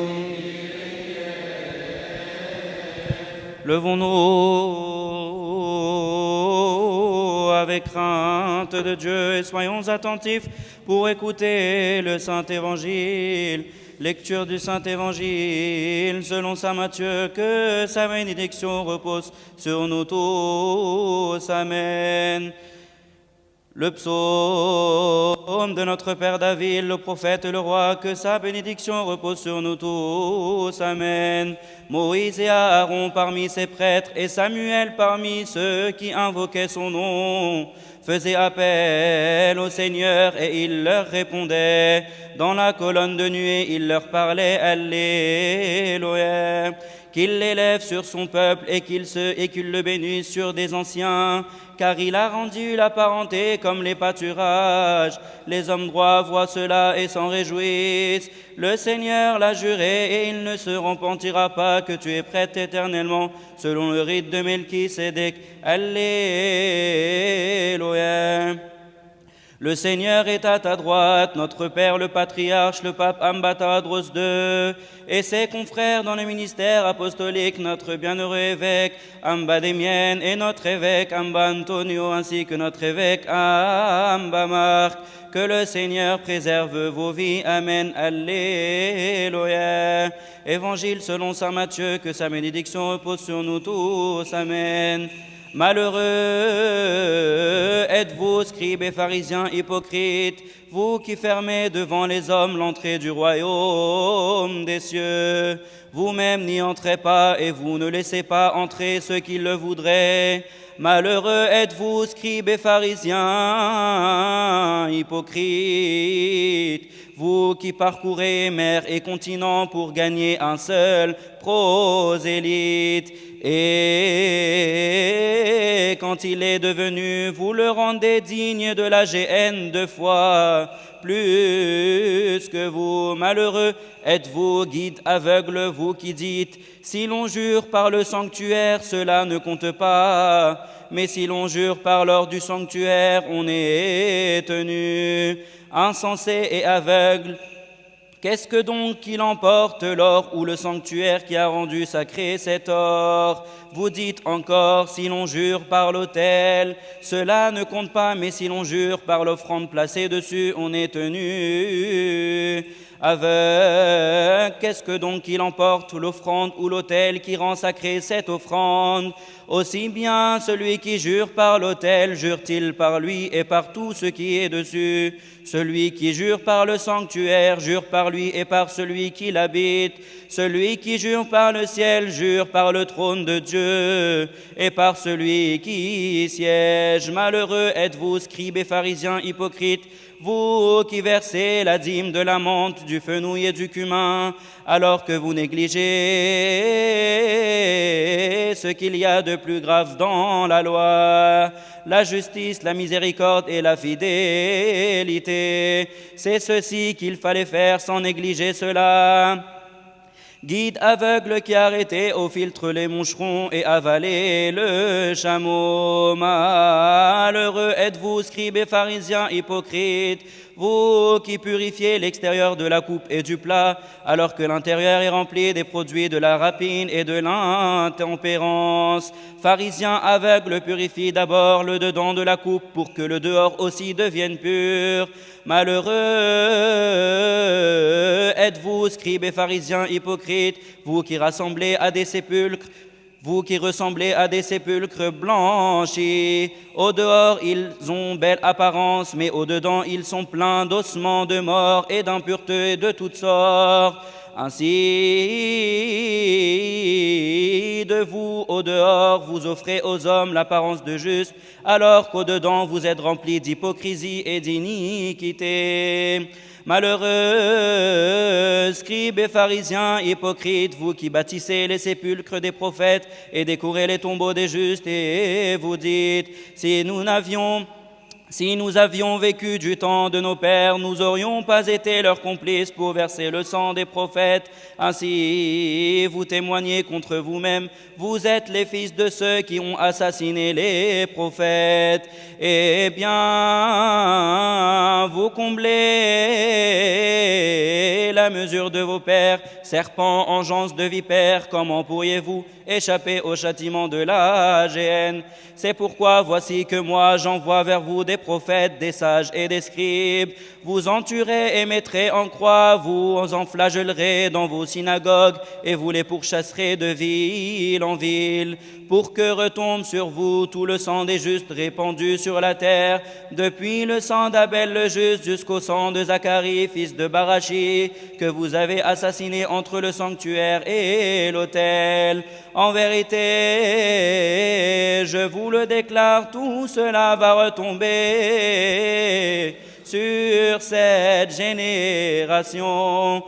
Levons-nous avec crainte de Dieu et soyons attentifs pour écouter le Saint-Évangile. Lecture du Saint-Évangile selon saint Matthieu, que sa bénédiction repose sur nous tous. Amen. Le psaume de notre Père David, le prophète et le roi, que sa bénédiction repose sur nous tous. Amen. Moïse et Aaron parmi ses prêtres et Samuel parmi ceux qui invoquaient son nom faisaient appel au Seigneur et il leur répondait. Dans la colonne de nuée, il leur parlait. Alléluia. Qu'il l'élève sur son peuple et qu'il le bénisse sur des anciens, car il a rendu la parenté comme les pâturages. Les hommes droits voient cela et s'en réjouissent. Le Seigneur l'a juré et il ne se repentira pas que tu es prête éternellement, selon le rite de Melchisédek. Alléluia. Le Seigneur est à ta droite, notre Père le patriarche, le pape Ambatadros II, et ses confrères dans le ministère apostolique, notre bienheureux évêque Amba Demien et notre évêque Amba Antonio, ainsi que notre évêque Amba Marc. Que le Seigneur préserve vos vies. Amen. Alléluia. Évangile selon saint Matthieu, que sa bénédiction repose sur nous tous. Amen. Malheureux êtes-vous, scribes et pharisiens hypocrites, vous qui fermez devant les hommes l'entrée du royaume des cieux. Vous-même n'y entrez pas et vous ne laissez pas entrer ceux qui le voudraient. Malheureux êtes-vous, scribes et pharisiens hypocrites, vous qui parcourez mer et continent pour gagner un seul prosélyte. Et quand il est devenu, vous le rendez digne de la géhenne 2 fois plus que vous. Malheureux êtes-vous, guides aveugles, vous qui dites, si l'on jure par le sanctuaire, cela ne compte pas. Mais si l'on jure par l'or du sanctuaire, on est tenu. Insensé et aveugle, qu'est-ce que donc qu'il emporte, l'or ou le sanctuaire qui a rendu sacré cet or? Vous dites encore, si l'on jure par l'autel, cela ne compte pas, mais si l'on jure par l'offrande placée dessus, on est tenu. Aveugle, qu'est-ce que donc qu'il emporte, l'offrande ou l'autel qui rend sacré cette offrande? Aussi bien celui qui jure par l'autel, jure-t-il par lui et par tout ce qui est dessus. Celui qui jure par le sanctuaire, jure par lui et par celui qui l'habite. Celui qui jure par le ciel, jure par le trône de Dieu et par celui qui y siège. Malheureux êtes-vous, scribes et pharisiens hypocrites, vous qui versez la dîme de la menthe, du fenouil et du cumin, alors que vous négligez ce qu'il y a de plus grave dans la loi, la justice, la miséricorde et la fidélité. C'est ceci qu'il fallait faire sans négliger cela. Guide aveugle qui arrêtez au filtre les moucherons et avalez le chameau. Malheureux êtes-vous, scribes et pharisiens hypocrites, vous qui purifiez l'extérieur de la coupe et du plat, alors que l'intérieur est rempli des produits de la rapine et de l'intempérance. Pharisiens aveugles, purifient d'abord le dedans de la coupe pour que le dehors aussi devienne pur. Malheureux êtes-vous, scribes et pharisiens hypocrites, vous qui rassemblez à des sépulcres, vous qui ressemblez à des sépulcres blanchis. Au dehors, ils ont belle apparence, mais au dedans, ils sont pleins d'ossements de mort et d'impuretés de toutes sortes. Ainsi, de vous, au dehors, vous offrez aux hommes l'apparence de juste, alors qu'au-dedans, vous êtes remplis d'hypocrisie et d'iniquité. Malheureux, scribes et pharisiens, hypocrites, vous qui bâtissez les sépulcres des prophètes et décourez les tombeaux des justes, et vous dites, si nous avions vécu du temps de nos pères, nous n'aurions pas été leurs complices pour verser le sang des prophètes. Ainsi, vous témoignez contre vous-même, vous êtes les fils de ceux qui ont assassiné les prophètes. Eh bien, vous comblez la mesure de vos pères, serpents, engeance de vipères, comment pourriez-vous échapper au châtiment de la géhenne? C'est pourquoi voici que moi j'envoie vers vous des prophètes, des sages et des scribes. Vous en tuerez et mettrez en croix, vous en flagellerez dans vos synagogues et vous les pourchasserez de ville en ville, pour que retombe sur vous tout le sang des justes répandu sur la terre, depuis le sang d'Abel le juste jusqu'au sang de Zacharie, fils de Barachi, que vous avez assassiné entre le sanctuaire et l'autel. En vérité, je vous le déclare, tout cela va retomber sur cette génération.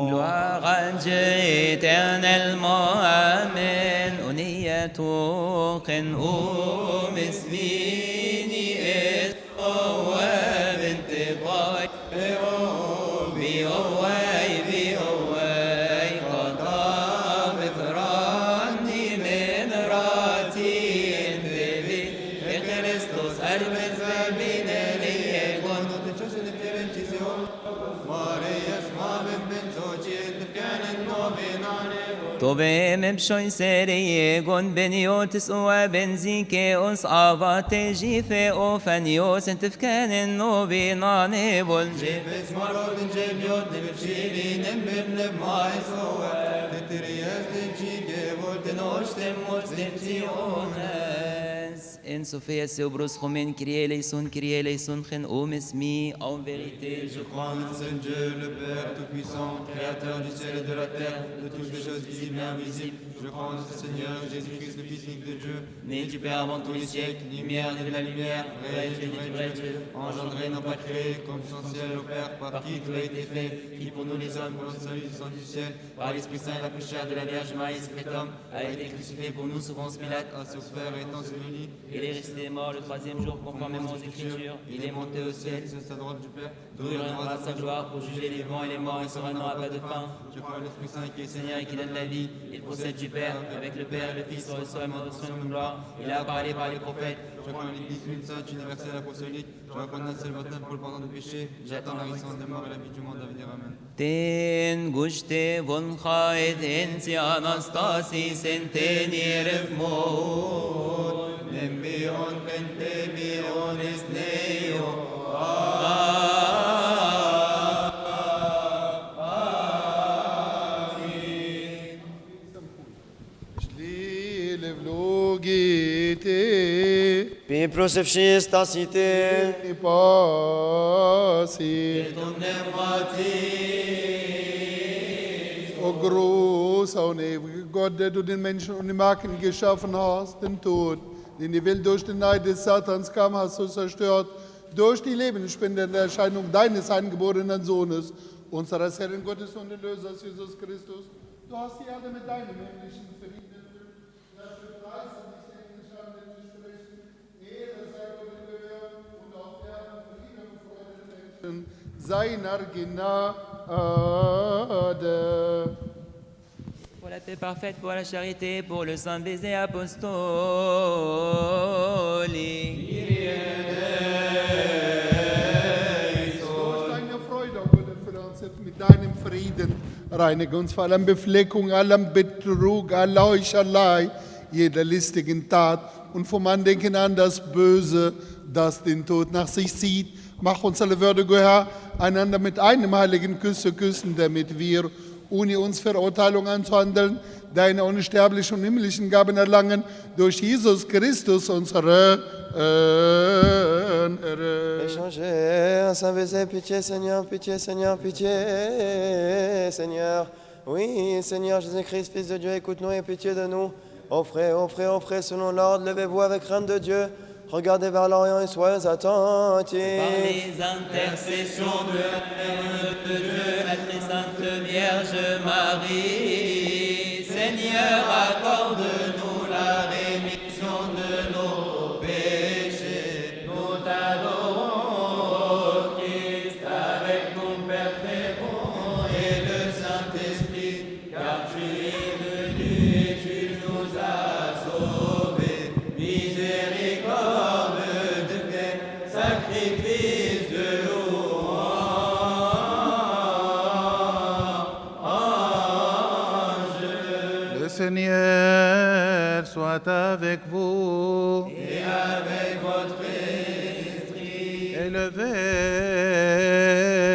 Gloire à Dieu éternellement, Amen. Oniyatuqin mismini es طوبى مبشوي سري جون بنيوتس وبنزيكي أس آفاتي جيفي أوفانيوس انتفكان النوبي ناني بول جيفس مرود جيبيوت نبشيلي نمبر نبمايس هو تترياس تبشيكي ولتنوش تموت Lemtiones en Sophia Seobros Romain Kyrie eleison chen omes mi en vérité Je crois en un seul Dieu, le Père Tout-Puissant, Créateur du ciel et de la terre, de toutes les choses visibles et invisibles. Je crois en notre Seigneur Jésus-Christ, le Fils unique de Dieu, né du Père avant tous les siècles, lumière, né de la lumière, vrai Dieu, engendré, non pas créé, consubstantiel au Père, par qui tout a été fait, qui pour nous les hommes, pour notre salut, descendu du ciel, par l'Esprit Saint, la plus chère de la Vierge Marie, secret homme, a été crucifié pour nous sous Ponce Pilate, a souffert et étant enseveli. Il est resté mort le troisième jour conformément aux Écritures. Il est monté au ciel, c'est sa droite du Père, d'où il reviendra sa gloire pour juger les vivants et les morts et sera non à pas de fin. Je crois en l'Esprit Saint qui est Seigneur et qui donne la vie. Il procède du Père, avec le Père et le Fils reçoit la mention de gloire. Il a parlé par les prophètes. Je crois en l'Église une sainte, universelle, apostolique. Je crois en un seul baptême pour le pardon des péchés. J'attends la résurrection des morts et la vie du monde à venir. Amen. Ten gushte von khaed ensi Anastasis enteni refmod Nembion kentebion esneo Puis prosepchis ta cité. Et passi. O großer und ewiger Gott, der du den Menschen und die Marken geschaffen hast, den Tod, den die Welt durch den Neid des Satans kam, hast du zerstört, durch die lebensspendende Erscheinung deines eingeborenen Sohnes, unseres Herrn Gottes und Erlösers Jesus Christus. Du hast die Erde mit deinem himmlischen Frieden erfüllt. Dafür preisen dich den Entscheidenden zu sprechen. Ehre sei Gott in Höhe und auf Erden Frieden und Freude der Menschen. Seiner Gnade. Pour la paix parfaite, pour la charité, pour le saint baiser apostolique. Durch deine Freude, o Gott, erfülle uns jetzt mit deinem Frieden. Reinige uns vor allem Befleckung, allem Betrug, aller Heuchelei, jeder listigen Tat und vom Andenken an das Böse, das den Tod nach sich zieht. Mach uns alle würdige Herr, einander mit einem heiligen Küsse küssen, damit wir ohne uns Verurteilung anzuhandeln, deine unsterblichen und himmlischen Gaben erlangen, durch Jesus Christus, unseren Herrn. Échangez, un saint baiser, pitié Seigneur, pitié Seigneur, pitié Seigneur. Oui, Seigneur Jésus-Christ, Fils de Dieu, écoute-nous et pitié de nous. Offrez, offrez, offrez selon l'ordre, levez-vous avec crainte de Dieu. Regardez vers l'Orient et soyez attentifs. Par les intercessions de la Mère de Dieu, la très sainte Vierge Marie, Seigneur, accorde-nous la rémission de nos péchés. Nous t'adorons, Christ, avec ton Père très bon et le Saint-Esprit, car tu es venu et tu nous as sauvés. Miséricorde de paix, sacrifice de louange. Le Seigneur soit avec vous. Et avec votre esprit,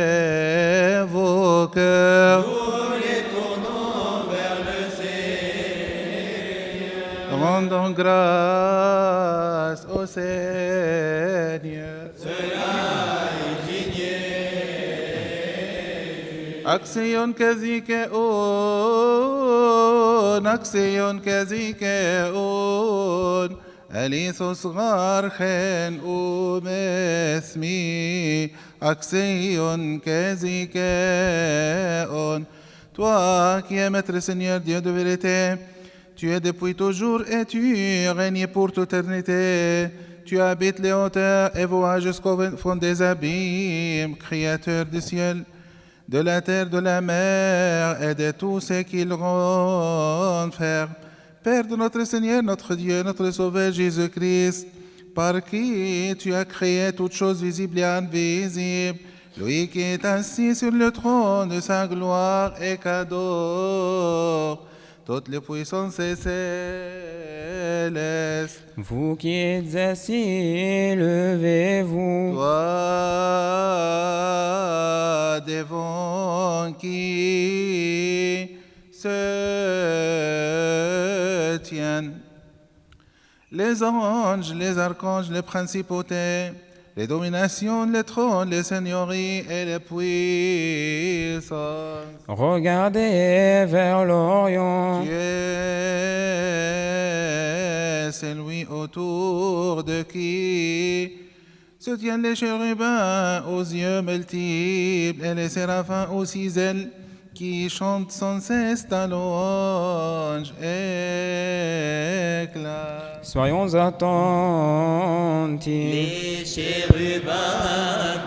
Élevez vos cœurs. nous les tournons vers le Seigneur. Rendons grâce au Seigneur. Cela est digné. Action كذيكئون أكسيون كذيكئون أليثوس غارخن أمثمي أكسيون كذيكئون Toi qui es maître Seigneur Dieu de vérité, tu es depuis toujours et tu règnes pour toute éternité. Tu habites les hauteurs et vois jusqu'au fond des abîmes, Créateur du ciel, de la terre, de la mer et de tout ce qu'il renferme. Père de notre Seigneur, notre Dieu, notre Sauveur Jésus-Christ, par qui tu as créé toutes choses visibles et invisibles, lui qui est assis sur le trône de sa gloire et qu'adore toutes les puissances célestes. Vous qui êtes assis, levez-vous. Toi, devant qui se tiennent les anges, les archanges, les principautés, les dominations, les trônes, les seigneuries et les puissances. Regardez vers l'Orient. Tu es celui autour de qui se tiennent les chérubins aux yeux multiples et les séraphins aux 6 ailes qui chantent sans cesse ta louange éclate. Soyons attentifs. Les chérubins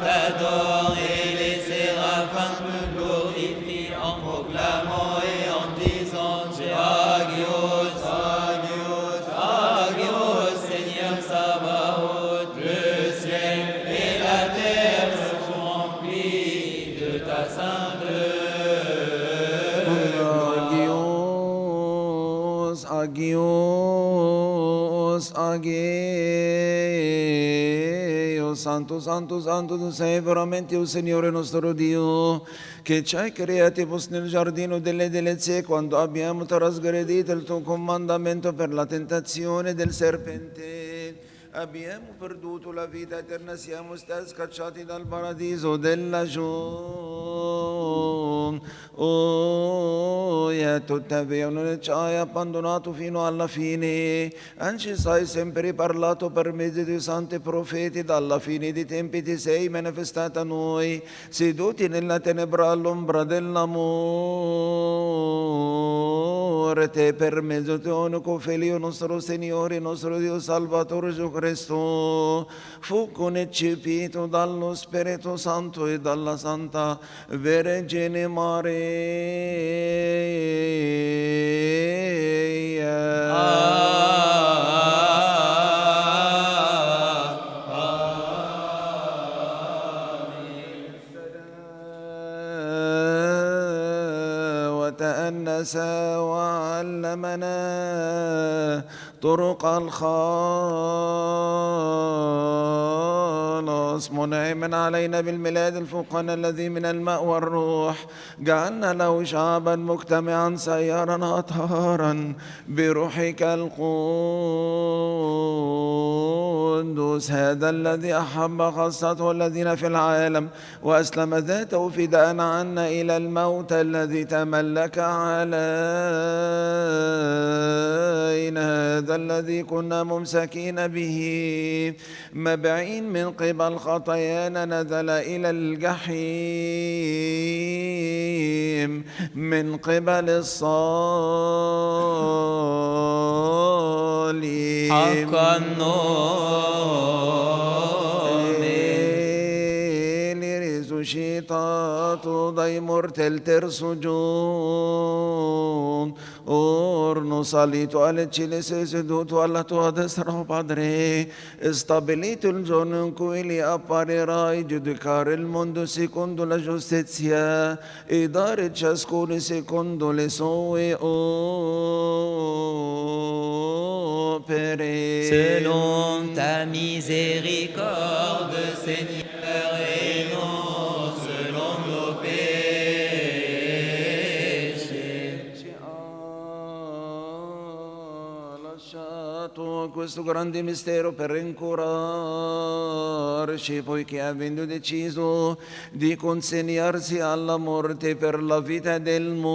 t'adorent et les séraphins te glorifient en proclamant et en disant Agios, Agios, Agios, Seigneur Sabaoth, le ciel et la terre sont remplis de ta sainteté. Agios, Agios, Santo, Santo, Santo, tu sei veramente il Signore nostro Dio, che ci hai creati nel giardino delle delizie quando abbiamo trasgredito il tuo comandamento per la tentazione del serpente. Abbiamo perduto la vita eterna, siamo stati scacciati dal paradiso della gioia. Tuttavia non ci hai abbandonato fino alla fine, anzi hai sempre parlato per mezzo dei santi profeti, dalla fine dei tempi ti sei manifestato a noi, seduti nella tenebra all'ombra dell'amore, te per mezzo del tuo unico Figlio, nostro Signore, nostro Dio Salvatore Gesù Cristo, fu concepito dallo Spirito Santo e dalla Santa Vergine Maria. وتأنس وعلمنا طرق الخلاص خلاص منعما علينا بالميلاد الفوقاني الذي من الماء والروح، جعلنا له شعبا مجتمعا سيارا أطهارا بروحك القدوس، هذا الذي أحب خاصته الذين في العالم وأسلم ذاته فداء عنا إلى الموت الذي تملك علينا، هذا الذي كنا ممسكين به مبعين من قبل خطايانا نزل إلى الجحيم من قبل الصليب حقا Suscitato dai mortel terzo giorno, orno salito alle cieli, sei seduto alla tua destra, o Padre, stabilito il giorno in cui li apparirai, giudicare il mondo secondo la giustizia e dare ciascuno secondo le sue opere. Selon ta miséricorde, Seigneur, et non selon nos péchés. Ci ha lasciato questo grande mistero per rincuorarci, poiché avendo deciso di consegnarsi alla morte per la vita del mondo.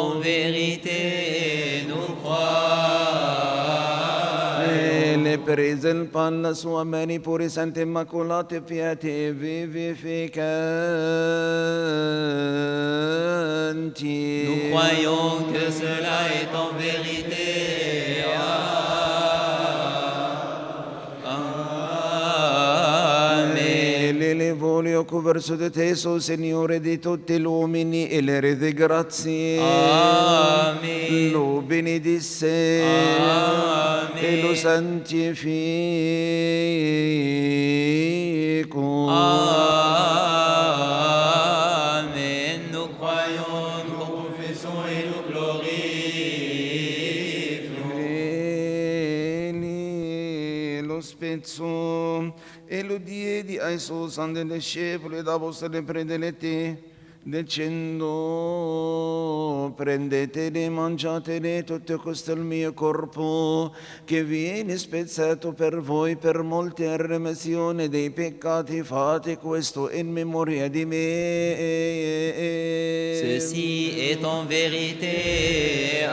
En vérité, nous croyons. Le prese il pan, la sua mani pure sante immacolate piete vivificanti. Nous croyons que cela est en vérité. Amen. Le voglio verso di te, so Signore di tutti gli uomini, e le rete grazie. Amen. Lo benedisse. Amen. E lo santifico. Amen. Nous croyons, nous confessons et nous glorifions. Lo spezzo e lo diedi ai suoi santi discepoli ed apostoli predeletti, dicendo: prendeteli, mangiateli, tutto questo è il mio corpo che viene spezzato per voi per molte remissione dei peccati, fate questo in memoria di me. Ceci est en vérité.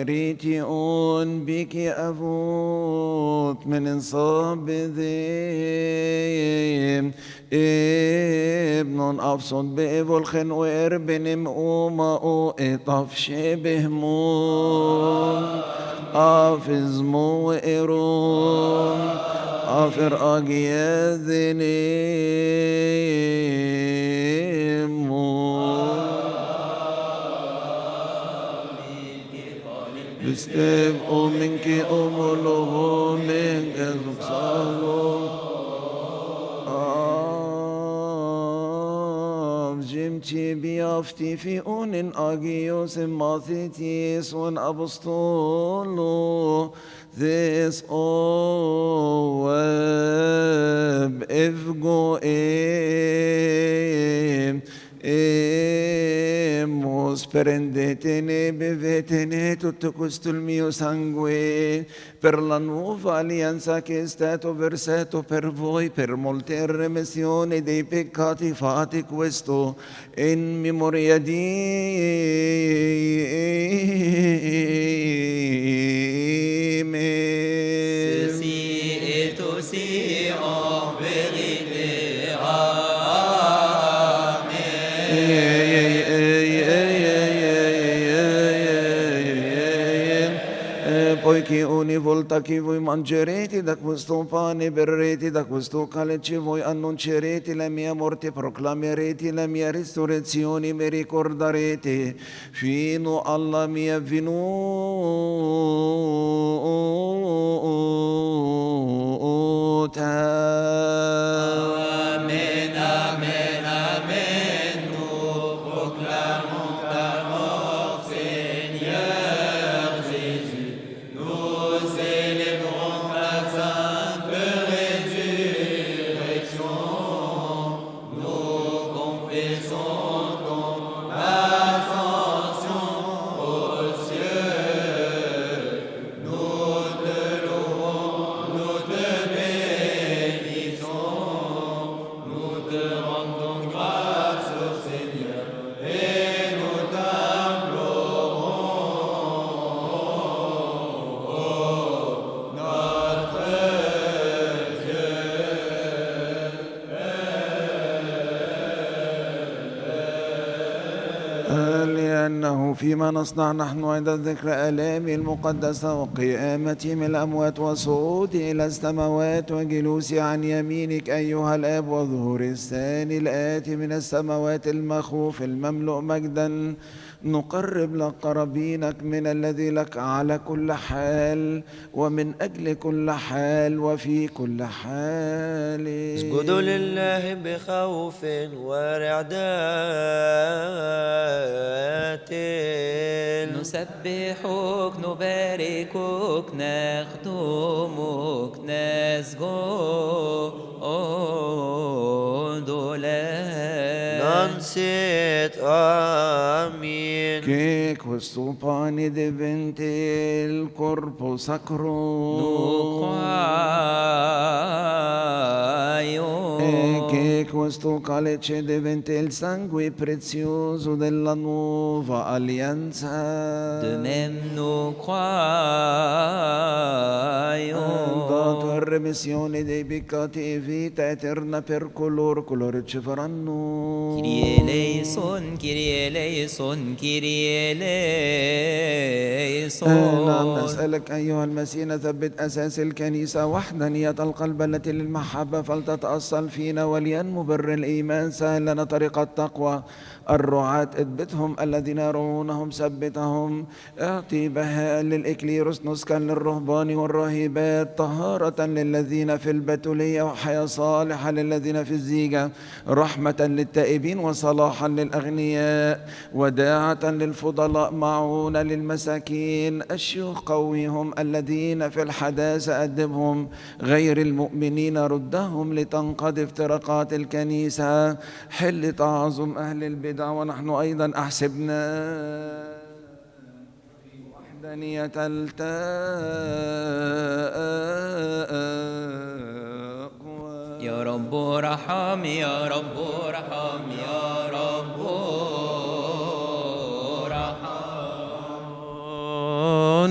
يريتئون بك أفوت من صاب ذيم ابن أبصد بإفولخن وإربن مؤوما إطفش بهمون أفز مو إيرون أفر أجياذني Bestev o minki omologo minke zuxalo Jimci biafti fi unin agios mathitis un apostolo this o web evgo prendetene, bevetene tutto questo il mio sangue per la nuova alleanza che è stato versato per voi per molte remissioni dei peccati, fate questo in memoria di me. Ceci est aussi en vérité. Poiché ogni volta che voi mangerete da questo pane, berrete da questo calice, voi annuncerete la mia morte, proclamerete la mia risurrezione, mi ricorderete fino alla mia venuta. Amen, amen, amen. عنه فيما نصنع نحن عند ذكر آلامه المقدسة وقيامته من الأموات وصعوده إلى السماوات وجلوسه عن يمينك أيها الآب وظهور الثاني الآتي من السماوات المخوف المملوء مجدا نقرب لك قرابينك من الذي لك على كل حال ومن أجل كل حال وفي كل حال. اسجدوا لله بخوف ورعدات. نسبحك نباركك نخدمك نسجد لك. ننصت آمين. Che questo pane diventi il corpo sacro e che questo calice diventi il sangue prezioso della nuova alleanza. De même nous Dato croyons. remissione dei peccati e vita eterna per coloro che lo riceveranno. Kyrie eleison, Kyrie eleison, Kyrie نعم eleison. نسألك أيها المسيح ثبت أساس الكنيسة وحدانية القلب التي للمحبة فلتتأصل فينا ولينمو بر الإيمان سهل لنا طريق التقوى. الرعاة اثبتهم الذين يرونهم ثبتهم. اعطي بهاء للإكليروس نسكا للرهبان والراهبات طهارة للذين في البتولية وحياة صالحة للذين في الزيجة رحمة للتائبين وصلاحا للأغنياء وداعة للفضلاء معونة للمساكين. الشيوخ قويهم الذين في الحداثة أدبهم غير المؤمنين ردهم لتنقضي افتراقات الكنيسة. حل تعظم أهل البدع ونحن أيضا أحسبنا وحدانية التقوى. يا رب ارحم يا رب ارحم يا رب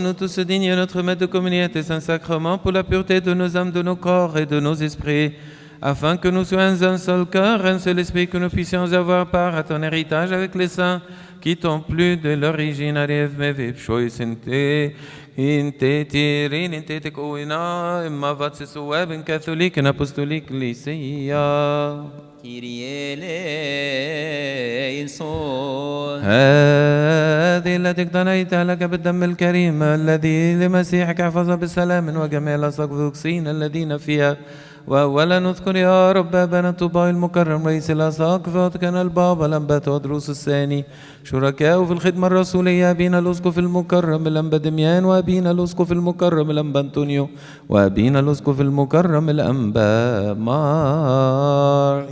Nous tous dignes, notre Maître de communion et Saint-Sacrement, pour la pureté de nos âmes, de nos corps et de nos esprits, afin que nous soyons un seul cœur, un seul esprit, que nous puissions avoir part à ton héritage avec les saints, qui t'ont plu de l'origine, arrive mes vip, choisinte, inte tirin, inte te koina, ma vatse suweb, catholique, apostolique, lycéa. Kyrie eleison. هذه التي اقتنيت لك بالدم الكريم الذي لمسيحك احفظها بالسلام وجميع الأساقفين الذين فيها. وأولا نذكر يا رب أبانا طوبى المكرم رئيس الأساقفة كان البابا الأنبات ودروس الثاني شركاء في الخدمة الرسولية أبينا الأسقف المكرم الأنبا دميان وأبينا الأسقف المكرم الأنبا أنطونيو وأبينا الأسقف المكرم الأنبا مار.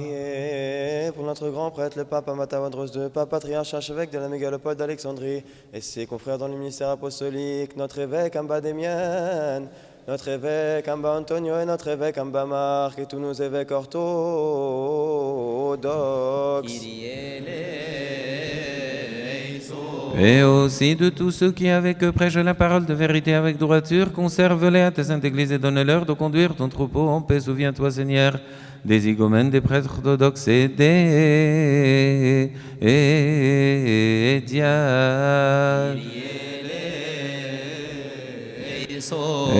Pour notre grand prêtre, le pape Amatavandros II, pape patriarche archevêque de la mégalopole d'Alexandrie, et ses confrères dans le ministère apostolique, notre évêque Amba Demian, notre évêque Amba Antonio et notre évêque Amba Marc, et tous nos évêques orthodoxes. Et aussi de tous ceux qui, avec eux, prêchent la parole de vérité avec droiture, conserve-les à ta sainte Église et donne-leur de conduire ton troupeau en paix. Souviens-toi, Seigneur, des igomènes, des prêtres orthodoxes et des diacres. Et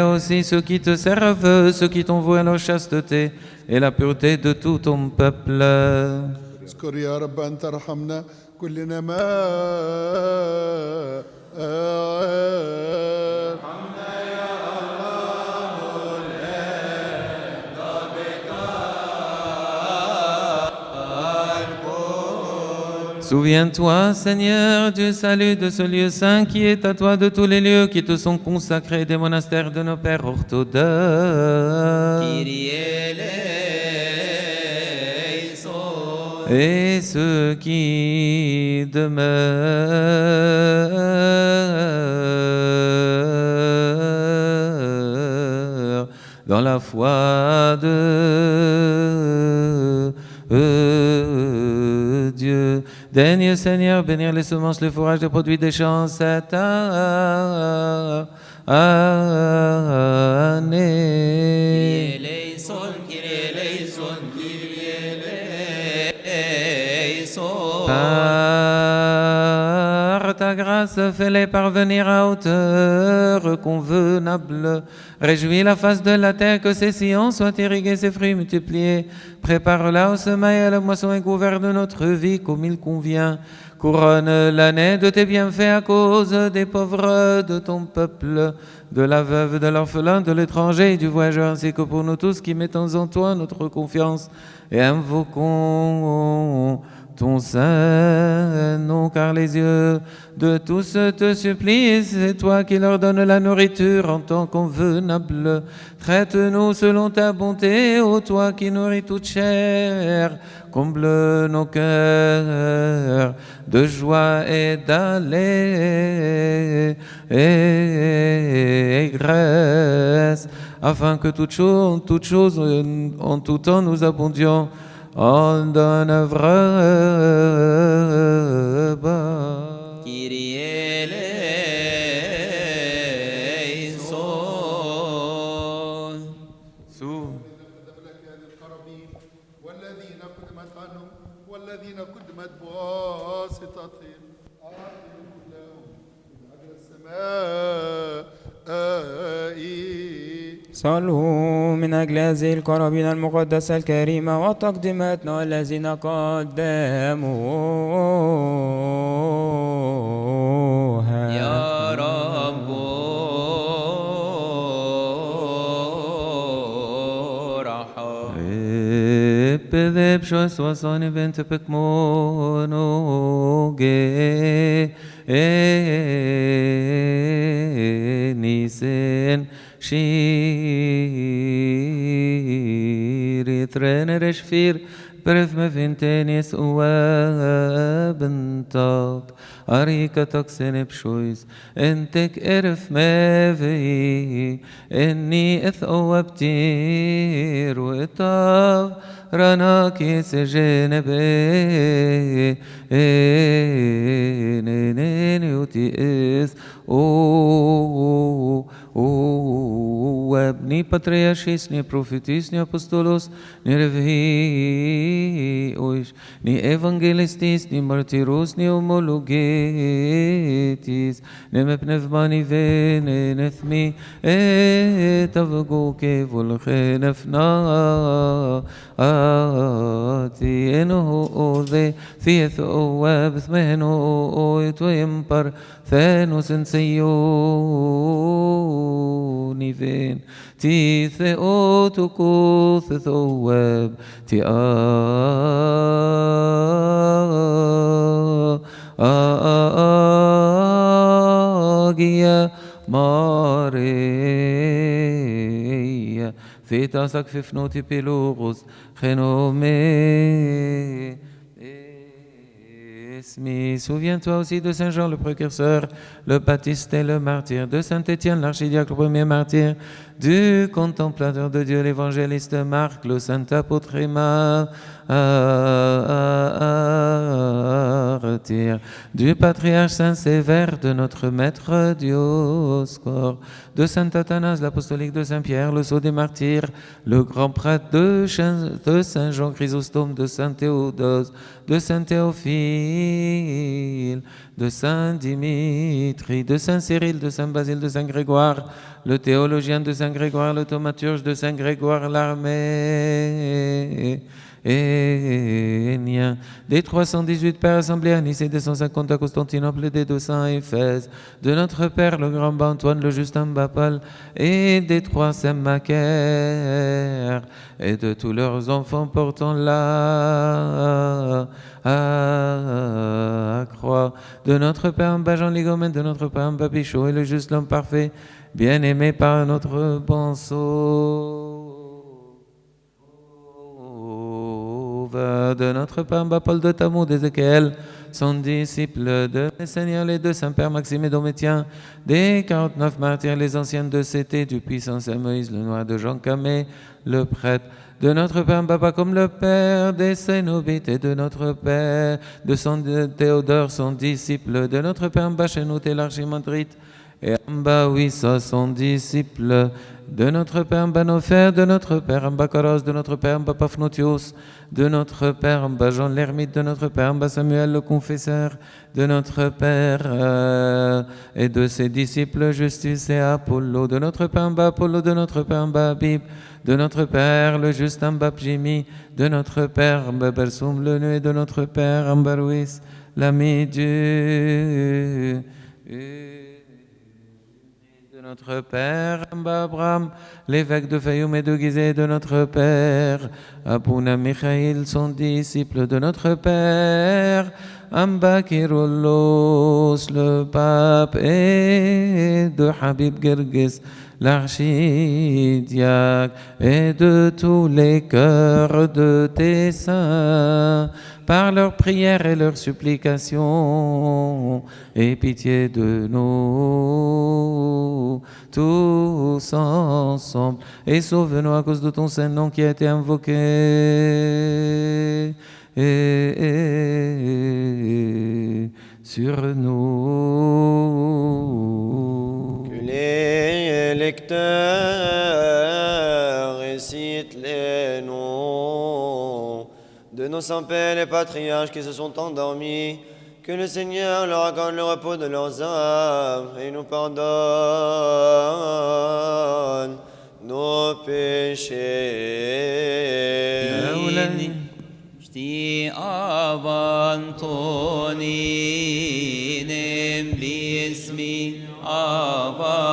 aussi ceux qui te servent, ceux qui t'ont voué à leur chasteté et la pureté de tout ton peuple. اذكر يا رب أن ترحمنا كلنا ما Souviens-toi, Seigneur, du salut de ce lieu saint qui est à toi, de tous les lieux qui te sont consacrés, des monastères de nos pères orthodoxes. Et ceux qui demeurent dans la foi de Dieu. Daigne, Seigneur, bénir les semences, le fourrage, les produits des champs cette année. Par ta grâce, fais-les parvenir à hauteur convenable. Réjouis la face de la terre, que ses sillons soient irrigués, ses fruits multipliés. Prépare-la au semail et à la moisson et gouverne notre vie comme il convient. Couronne l'année de tes bienfaits à cause des pauvres de ton peuple, de la veuve, de l'orphelin, de l'étranger et du voyageur, ainsi que pour nous tous qui mettons en toi notre confiance et invoquons ton saint nom, car les yeux de tous te supplient, c'est toi qui leur donnes la nourriture en temps convenable. Traite-nous selon ta bonté, ô toi qui nourris toute chair. Comble nos cœurs de joie et d'allégresse, afin que toute chose, en tout temps, nous abondions en ton œuvre. Kyrie eleison. والذين قدمت عنهم والذين قدمت بواسطتهم آتهم كلهم من أجل السماء صلوا من أجل هذه القرابين المقدسة الكريمة وتقديماتنا الذين قدموها يا رب Pede pshoj swasani vent pekmonoge nisen shiri trener shfir برف ما فينتانيس وابنتك أريكتك سنبشويس انتك ارف ما في اني اثقوبتير وإطاف راناكي سجنبي نيني وتيس وابني بطرياشيس ني بروفيتيس ني أبوستولوس ني رفهيوش ني إيفانجيليستيس ني مارتيروس ني أومولوجيتيس ني مبنفماني فيني نثمي تفقوكي فولخنفنا آتي إنه أوذي ثيث أواب ثمينو أويت ويمبر ثانوس سيوني فين تيث أوتكوث ثواب تي آجيا ماريا في تاسك في فنوتي بيلوغوس خنومي. Souviens-toi aussi de Saint Jean le précurseur, le baptiste et le martyr, de Saint Étienne l'archidiacre, le premier martyr, du contemplateur de Dieu, l'évangéliste Marc, le saint apôtre et martyr, du patriarche Saint Sévère, de notre maître Dioscore, de Saint Athanase l'apostolique, de Saint Pierre, le sceau des martyrs, le grand prêtre de Saint Jean Chrysostome, de Saint Théodose, de Saint Théophile, de Saint Dimitri, de Saint Cyril, de Saint Basile, de Saint Grégoire, le théologien de Saint Grégoire, le thaumaturge de Saint Grégoire l'Arménien, des 318 pères assemblés à Nice et des 150 à Constantinople et des 200 à Éphèse, de notre Père le grand bas Antoine, le Justin Bapal et des 3 saints Macaire et de tous leurs enfants portant la croix, de notre Père Bajan Ligomène, de notre Père Babichot et le juste l'homme parfait, bien-aimé par notre bon Sauveur, de notre Père Paul de Tamou, d'Ézéchiel, son disciple, de mes seigneurs les 2 Saint-Père Maxime et Dométien, des 49 martyrs, les anciens de Cété, du puissant Saint Moïse, le noir de Jean Camé, le prêtre, de notre Père Papa comme le Père des Cénobites et de notre Père, de son Théodore, son disciple, de notre Père Bachénout et l'archimandrite, et Ambawissa, son disciple, de notre Père Mbanofer, de notre Père Mbakaros, de notre Père Mbapafnotios, de notre Père Mbajan l'ermite, de notre Père Samuel le confesseur, de notre Père et de ses disciples Justus et Apollo, de notre Père Apollo, de notre Père Mbabib, de notre Père le juste Mbapjimi, de notre Père Mbabersoum le nu et de notre Père Mbarouis, l'ami Dieu. De notre Père Abraham, l'évêque de Fayoum et de Gizeh, de notre Père Abouna Michaïl, son disciple, de notre Père Ambakiroulos, le pape, et de Habib Gerges, l'archidiacre, et de tous les cœurs de tes saints, par leurs prières et leurs supplications, et pitié de nous tous ensemble, et sauve-nous à cause de ton saint nom qui a été invoqué sur nous. Que les lecteurs récitent les noms de nos saints-pères, les patriarches qui se sont endormis. Que le Seigneur leur accorde le repos de leurs âmes et nous pardonne nos péchés. Shti avantoninem blismi avabable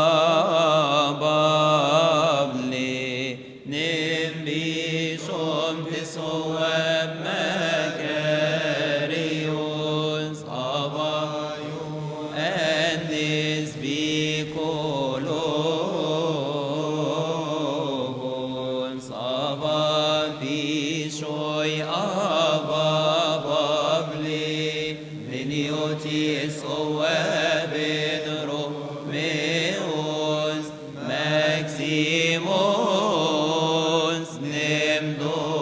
nembishom tesowem makarios avayu endis bikologos avapishoy avabable liniotis oeben romeos maximos nem dominios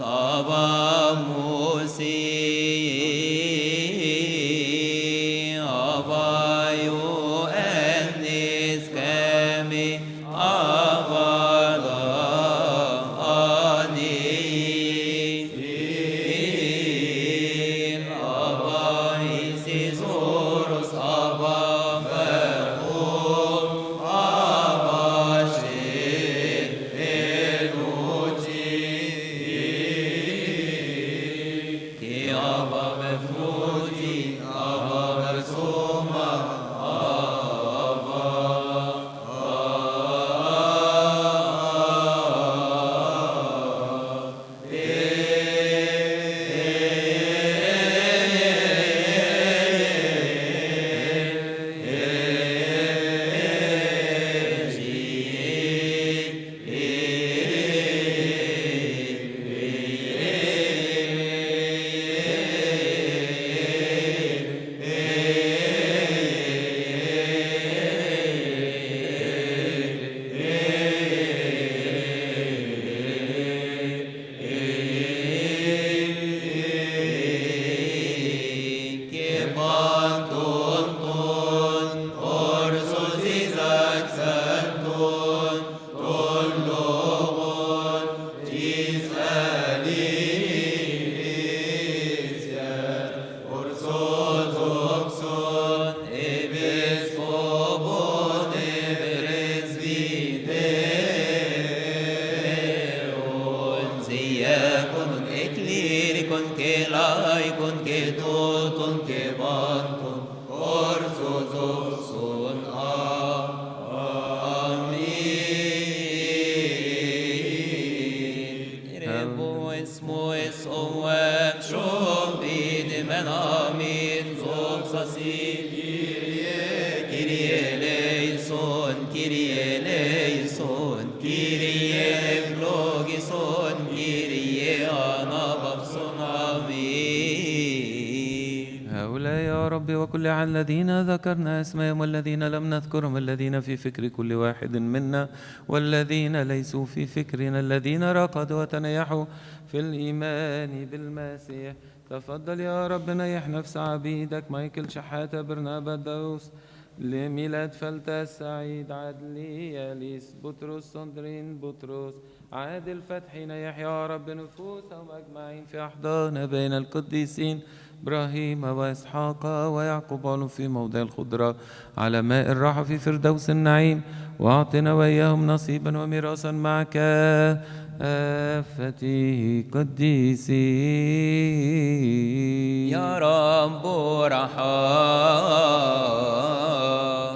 avamusi avayu ennis kami avadani Isizoros avaverhum avashin enuti ki avavefnuti avaversoma وكل عن الذين ذكرنا اسمهم والذين لم نذكرهم الذين في فكر كل واحد منا والذين ليسوا في فكرنا الذين رقدوا وتنيحوا في الإيمان بالمسيح. تفضل يا رب نيح نفس عبيدك مايكل شحاتة برنابا داوس لميلاد فلتة سعيد عدلي ياليس بطرس صندرين بطرس عادل فتحين يحيى رب نفوسهم أجمعين في أحضان بين القديسين إبراهيم وإسحاق ويعقوب في موضع الخضرة على ماء الراحة في فردوس النعيم وأعطنا وإياهم نصيبا وميراثا مع كافة قديسين يا رب رحم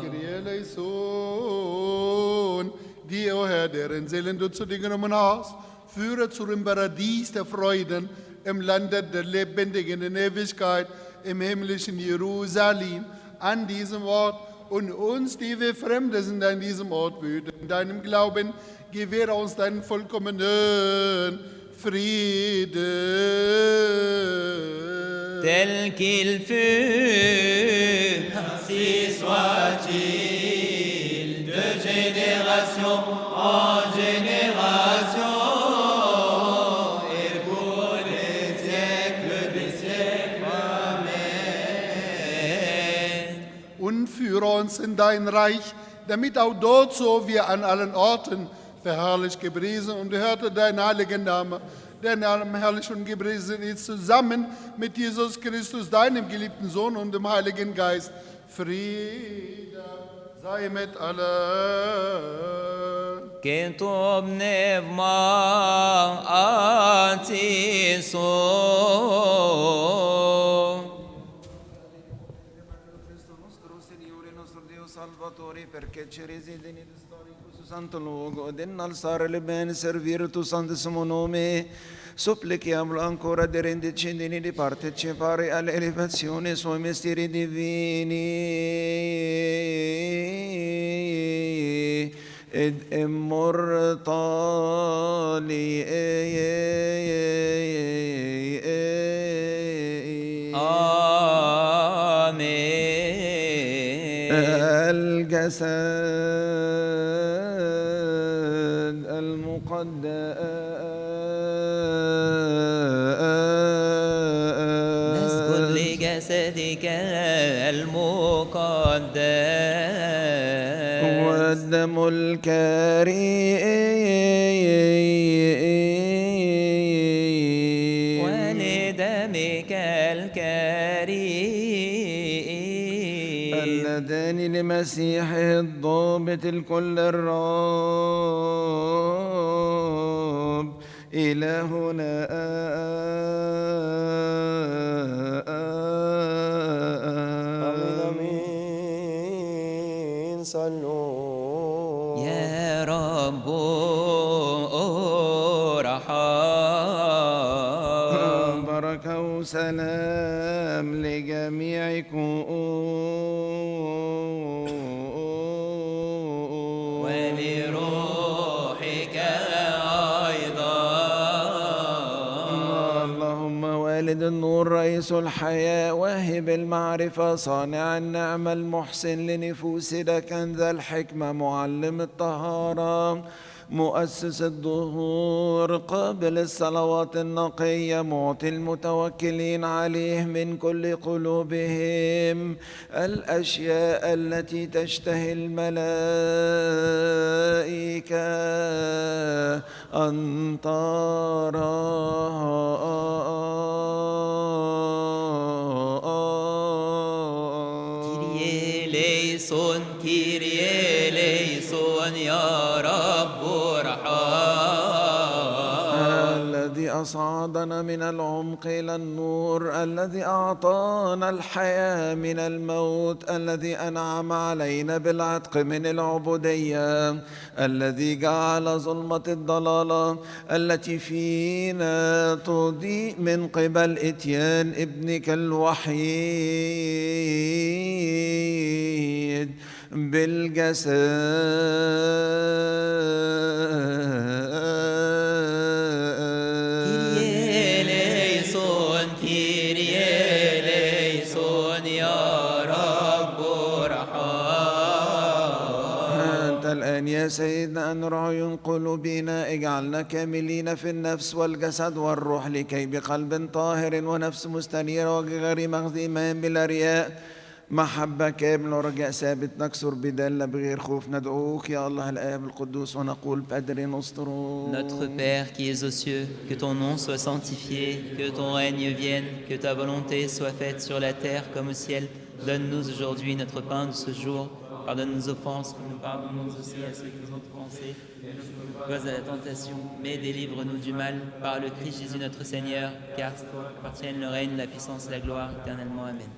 Kyrie eleison, die, o Herr, deren Seelen du zu dir genommen hast, führe zu dem Paradies der Freuden, im Lande der Lebendigen in Ewigkeit, im himmlischen Jerusalem, an diesem Ort und uns, die wir Fremde sind, an diesem Ort wüten. In deinem Glauben gewähre uns deinen vollkommenen Frieden. Tel qu'il fut, ainsi soit-il, de génération en génération, et pour les siècles des siècles. Amen. Und führe uns in dein Reich, damit auch dort, so wir an allen Orten verherrlicht, gepriesen und gehörte dein heiliger Name, der Name herrlich und gepriesen ist, zusammen mit Jesus Christus, deinem geliebten Sohn und dem Heiligen Geist. Friede sei mit allen. كتب نفما أتيسو Salvatore, perché ci residi nel storico su santo luogo, ed innalzare le bene servire tu santissimo nome, supplichiamolo ancora di renderci degni di partecipare all'elevazione suoi misteri divini ed immortali. الجسد المقدس نسجد لجسدك المقدس والدم الكريم ولدمك الكريم اللذان لمسيحه الضابط الكل الرب إلهنا آمين صلوا يا رب ارحم بركة وسلام لجميعكم ولروحك أيضا اللهم والد النور رئيس الحياة واهب المعرفة صانع النعمة المحسن لنفوسنا كنز الحكمة معلم الطهارة مؤسس الظهور قابل الصلوات النقية معطي المتوكلين عليه من كل قلوبهم الأشياء التي تشتهي الملائكة أن كيريي ليسون يا رب الذي أصعدنا من العمق إلى النور الذي أعطانا الحياة من الموت الذي أنعم علينا بالعتق من العبودية الذي جعل ظلمة الضلالة التي فينا تضيء من قبل إتيان ابنك الوحيد كيريي ليسون يا رب ارحم أنت الآن يا سيدنا أن رعي قلوبنا اجعلنا كاملين في النفس والجسد والروح لكي بقلب طاهر ونفس مستنيرة وغير مغزي بلا رياء محبة كاملة ورجاء ثابت نكسر بدالة بغير خوف ندعوك يا الله الآب القدوس ونقول بأدري نصترو. Notre Père qui es aux cieux, que ton nom soit sanctifié, que ton règne vienne, que ta volonté soit faite sur la terre comme au ciel. Donne-nous aujourd'hui notre pain de ce jour. Pardonne nos offenses, comme nous pardonnons aussi à ceux qui nous ont offensés. Pas à la tentation, mais délivre-nous du mal par le Christ Jésus notre Seigneur, car toi appartiennent le règne, la puissance et la gloire éternellement. Amen.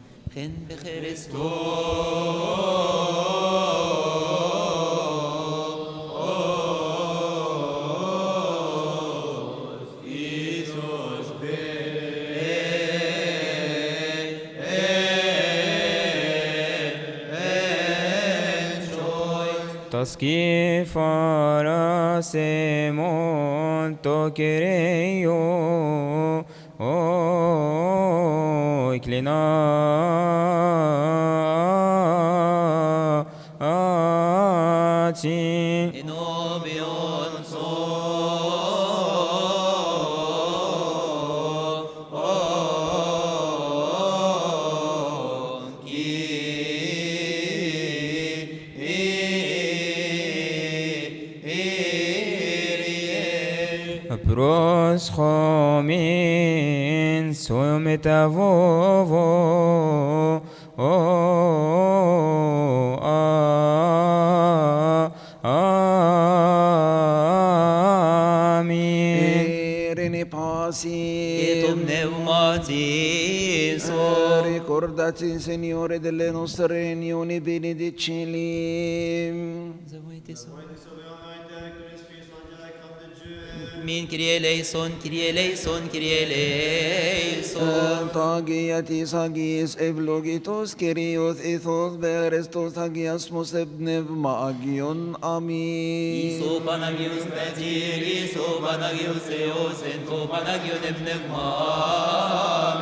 Taski fara semon tokereyo o iklina ati Pros chomin sometavovo amin. Irene pasi Et ton pneumatiso. Ricordati Signore delle nostre riunioni benedicili. Nous avons été sauvés. Min Kyrie eleison, Kyrie eleison, Kyrie eleison. Tagiatis agis evlogitos Kyrios ethos berestos hagiasmos ebnevma agion. Amin. Iso Panagios Petir, Iso Panagios Eos, Ento Panagion ebnevma.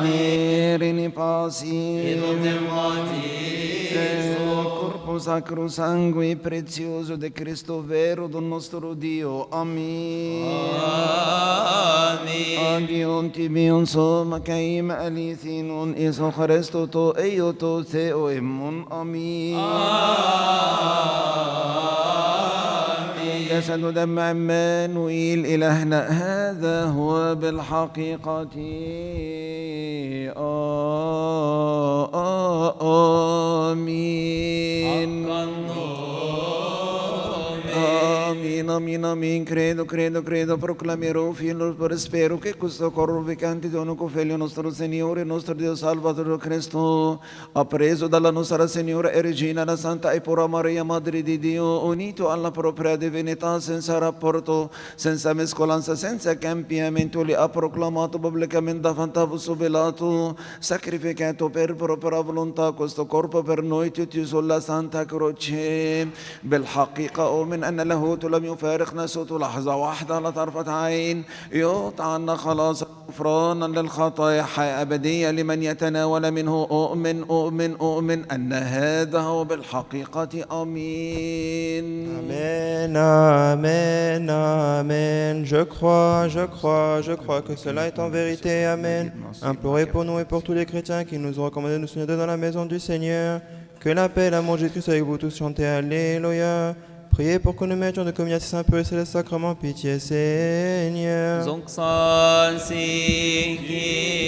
Irene pasi Et ton pneumatiso. Corpo sacro sangue prezioso de Cristo vero do nostro Dio. Amin. Amin. Agion tibion soma caim alithinon iso Christo to eioto theo emon. Amin. جسد ودم عمانوئيل إلهنا هذا هو بالحقيقة آمين. Amin, amin, amin, credo, proclamerò fino spero che questo corroficante dono configlio nostro Signore, nostro Dio Salvatore Cristo, appreso dalla nostra Signora e Regina, la Santa e pura Maria, Madre di Dio, unito alla propria divinità, senza rapporto, senza mescolanza, senza cambiamento, li ha proclamato pubblicamente davanti a Ponzio Pilato, sacrificato per propria volontà questo corpo per noi tutti sulla Santa Croce. بالحقيقة أؤمن أن لاهوت لم يفارقنا صوت لحظة واحدة لا طرفة عين يعطى عنا خلاص غفرانا للخطايا حياة أبدية لمن يتناول منه. أؤمن أن هذا هو بالحقيقة. آمين. Amen, amen, amen. Je crois que cela est en vérité. Amen. Implorez pour nous et pour tous les chrétiens qui nous ont recommandé de nous soutenir dans la maison du Seigneur. Que la paix et l'amour de Jésus-Christ avec vous tous. Chantez Alléluia. Priez pour que nous méritions de communier à ces saints peu et célestes sacrements. Pitié, Seigneur. Zonxan Siki